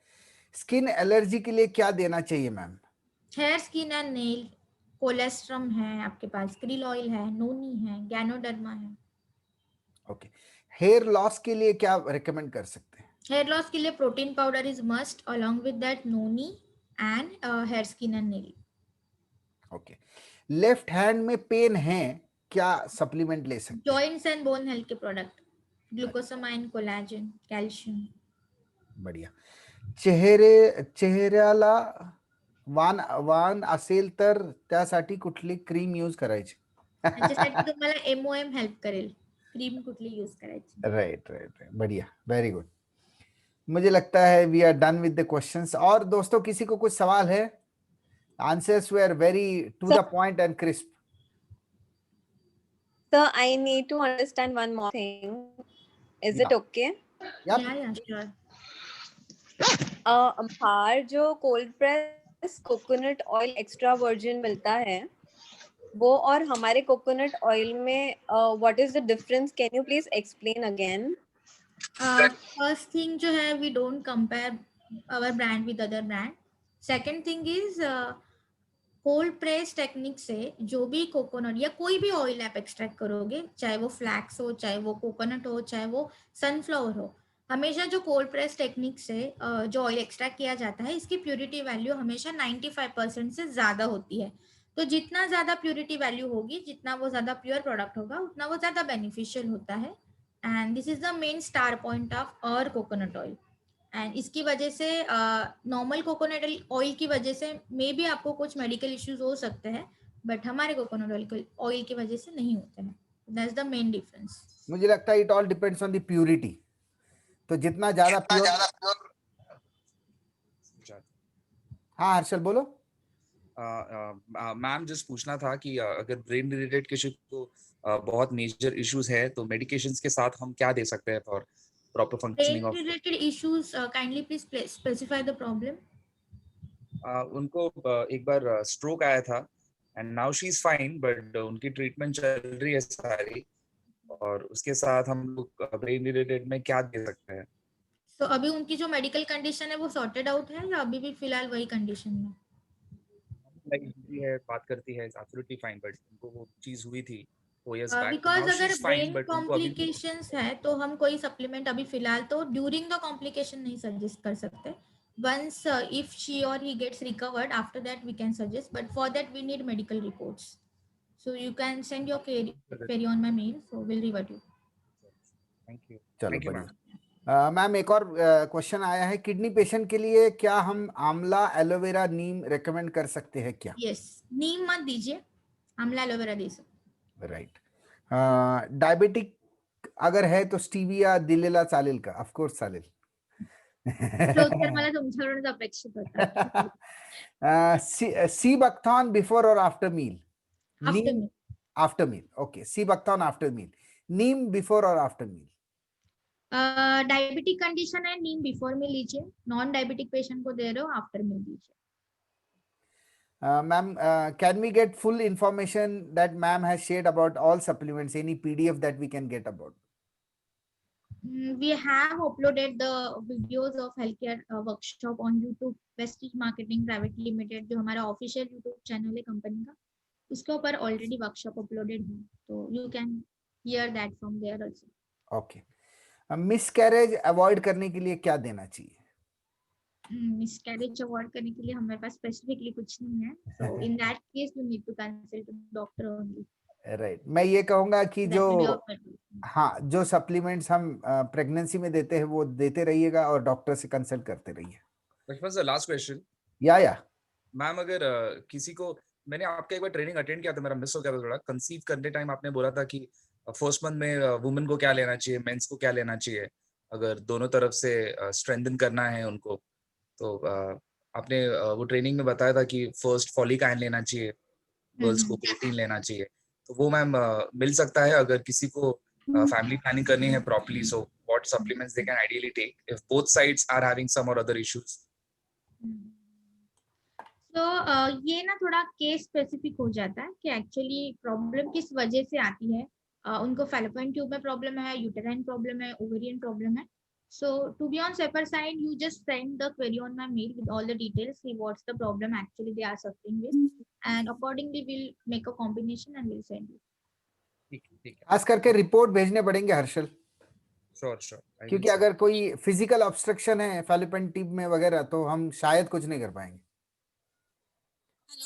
A: skin allergy के लिए क्या देना चाहिए ma'am?
B: Hair, skin and nail, colostrum है आपके पास, क्रिल ऑयल है, नोनी है, गैनोडर्मा है।
A: ओके, हेयर लॉस के लिए क्या रिकमेंड कर सकते हैं?
B: हेयर लॉस के लिए protein powder is must, along with that noni and hair, skin and nail.
A: Okay, left hand में पेन है, क्या सप्लीमेंट ले सकते हैं?
B: जॉइंट्स एंड बोन हेल्थ के प्रोडक्ट, ग्लूकोसामाइन, कोलेजन, कैल्शियम।
A: बढ़िया। चेहऱ्याला वान असेल तर त्यासाठी कुठली क्रीम यूज करायची?
B: त्याच्यासाठी तुम्हाला MOM हेल्प करेल, क्रीम कुठली यूज करायची।
A: राइट राइट राइट, बढ़िया, वेरी गुड। मुझे लगता है we are done with the questions. और दोस्तों, किसी को कुछ सवाल है? Answers were very to the point and crisp.
C: So I need to understand one more thing. Is it okay?
B: या श्योर।
C: बाहर जो cold press coconut oil extra virgin मिलता है, वो और हमारे कोकोनट ऑयल में what is the difference? Can you please explain again?
B: First thing जो है, we don't compare our brand with other brand. Second thing is, cold press technique से जो भी कोकोनट या कोई भी ऑयल आप एक्सट्रैक्ट करोगे, चाहे वो फ्लैक्स हो, चाहे वो कोकोनट हो, चाहे वो सनफ्लावर हो, हमेशा जो कोल्ड प्रेस टेक्निक से जो ऑयल एक्सट्रैक्ट किया जाता है, इसकी प्योरिटी वैल्यू हमेशा 95% से ज़्यादा होती है। तो जितना ज़्यादा प्योरिटी वैल्यू होगी, जितना वो ज़्यादा प्योर प्रोडक्ट होगा, उतना वो ज़्यादा बेनिफिशियल होता है। And this is the main star point of और कोकोनट ऑयल। एंड इसकी वजह से नॉर्मल कोकोनट ऑयल की वजह से मे बी आपको कुछ मेडिकल इश्यूज हो सकते हैं, बट हमारे कोकोनट ऑयल की वजह से नहीं होते हैं। That's the main difference.
A: मुझे लगता है it all depends on the purity. तो जितना ज्यादा प्योर। हाँ हर्षल बोलो।
E: मैम जस्ट पूछना था कि अगर ब्रेन रिलेटेड किसी को बहुत मेजर इश्यूज है तो मेडिकेशंस के साथ हम क्या दे सकते हैं for proper functioning of?
B: Brain related issues, kindly please specify the problem.
E: उनको एक बार स्ट्रोक आया था and now she is fine, but उनकी ट्रीटमेंट चल रही है सारी, और उसके साथ हम लोग ब्रेन रिलेटेड में क्या दे सकते हैं?
B: तो अभी उनकी जो मेडिकल कंडीशन है वो सॉर्टेड आउट है या अभी भी फिलहाल वही कंडीशन में?
E: लाइक हिंदी है, बात करती है, एब्सोल्युटली फाइन, बट उनको वो चीज हुई थी 4 years बैक, तो
B: बिकॉज
E: नाउ शी
B: अगर
E: इज फाइन,
B: ब्रेन
E: बट उनको अभी भी
B: कॉम्प्लिकेशंस है तो हम कोई सप्लीमेंट अभी फिलहाल तो ड्यूरिंग द कॉम्प्लिकेशन नहीं सजेस्ट कर सकते. Once if she or he gets recovered, after that we can suggest, but for that we need medical reports. So you can send your query on my mail, so we'll revert you.
E: Thank you.
A: चलो
E: thank you
A: बढ़िया.
E: Ma'am.
A: Ma'am एक और question आया है, kidney patient के लिए क्या हम आंवला एलोवेरा नीम रेकमेंड कर सकते हैं क्या?
B: Yes, नीम मत दीजिए, आंवला एलोवेरा दे सकते.
A: राइट. डायबिटिक अगर है तो स्टीविया दिलेला चालेल का? ऑफ कोर्स चालेल.
B: उत्तर मला तुमच्याकडूनच अपेक्षित होतं.
A: सीबक्थॉन बिफोर और आफ्टर मील?
B: After
A: नीम
B: me.
A: After meal. Okay, sea buckthorn after meal. Neem before और आफ्टर मील?
B: डायबिटिक कंडीशन है, नीम बिफोर में लीजिए. नॉन डायबिटिक पेशेंट को दे रहे हो, आफ्टर में लीजिए.
A: Ma'am, can we get full information that ma'am has shared about all supplements? Any PDF that we can get about?
B: We have uploaded the videos of healthcare workshop on YouTube. Prestige Marketing Private Limited जो हमारा official YouTube channel है company का, उसके ऊपर already workshop uploaded है, तो you can hear that from there also.
A: Okay. Miscarriage avoid करने के लिए क्या देना चाहिए?
B: मिसकैरेज अवॉइड करने के लिए हमारे पास स्पेसिफिकली कुछ नहीं है, so in that case you need to consult doctor only.
A: Right. मैं ये कहूंगा कि जो
B: Recommend
A: हाँ जो सप्लीमेंट्स हम प्रेगनेंसी में देते हैं वो देते रहिएगा और डॉक्टर से कंसल्ट करते रहिए.
E: Which was the last question.
A: या
E: मैम, अगर किसी को, मैंने आपका एक बार ट्रेनिंग अटेंड किया था, मेरा मिस हो गया था थोड़ा. कंसीव करने टाइम आपने बोला था कि फर्स्ट मंथ में वुमेन को क्या लेना चाहिए, मेंस को क्या लेना चाहिए, अगर दोनों तरफ से स्ट्रेंथन करना है उनको, तो आपने वो ट्रेनिंग में बताया था कि फर्स्ट फॉलिक आयन लेना चाहिए, गर्ल्स को प्रोटीन लेना चाहिए. तो वो मैम मिल सकता है अगर किसी को फैमिली प्लानिंग करनी है properly, so what supplements they can ideally take if both sides are having some or other issues?
B: तो ये ना थोड़ा केस स्पेसिफिक हो जाता है कि एक्चुअली प्रॉब्लम किस वजह से आती है. उनको फैलोपियन ट्यूब में प्रॉब्लम है, यूटेराइन प्रॉब्लम है, ओवेरियन प्रॉब्लम है. So to be on safer side, you just send the query on my mail with all the details, see what's the problem actually they are suffering with, and accordingly we'll make a combination and we'll send you.
E: ठीक है.
A: खास करके report भेजने पड़ेंगे Harshal,
E: sure.
A: क्योंकि अगर कोई physical obstruction है फैलोपियन ट्यूब में वगैरह तो हम शायद कुछ नहीं कर पाएंगे.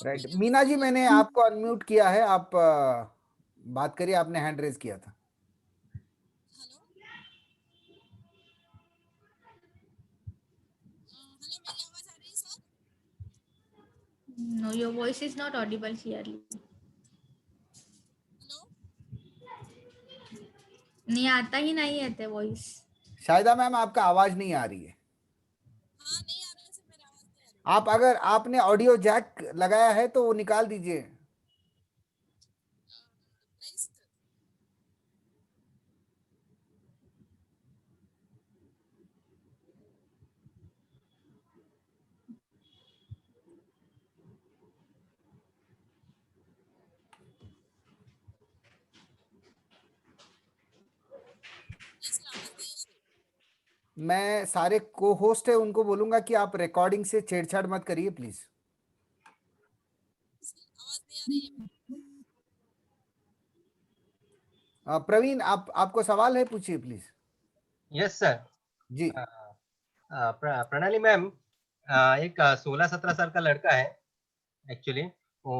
A: राइट. मीना जी, मैंने आपको अनम्यूट किया है, आप बात करिए, आपने हैंड रेज किया था.
B: No, your voice is not audible clearly. नहीं आता ही नहीं है वॉइस.
A: शायदा मैम आपका आवाज नहीं आ रही है. आप अगर आपने ऑडियो जैक लगाया है तो वो निकाल दीजिए. मैं सारे को होस्ट है उनको बोलूंगा कि आप रिकॉर्डिंग से छेड़छाड़ मत करिए प्लीज. प्रवीण, आपको सवाल है, पूछिए प्लीज.
F: यस सर
A: जी.
F: प्रणाली मैम, एक 16-17 साल का लड़का है एक्चुअली,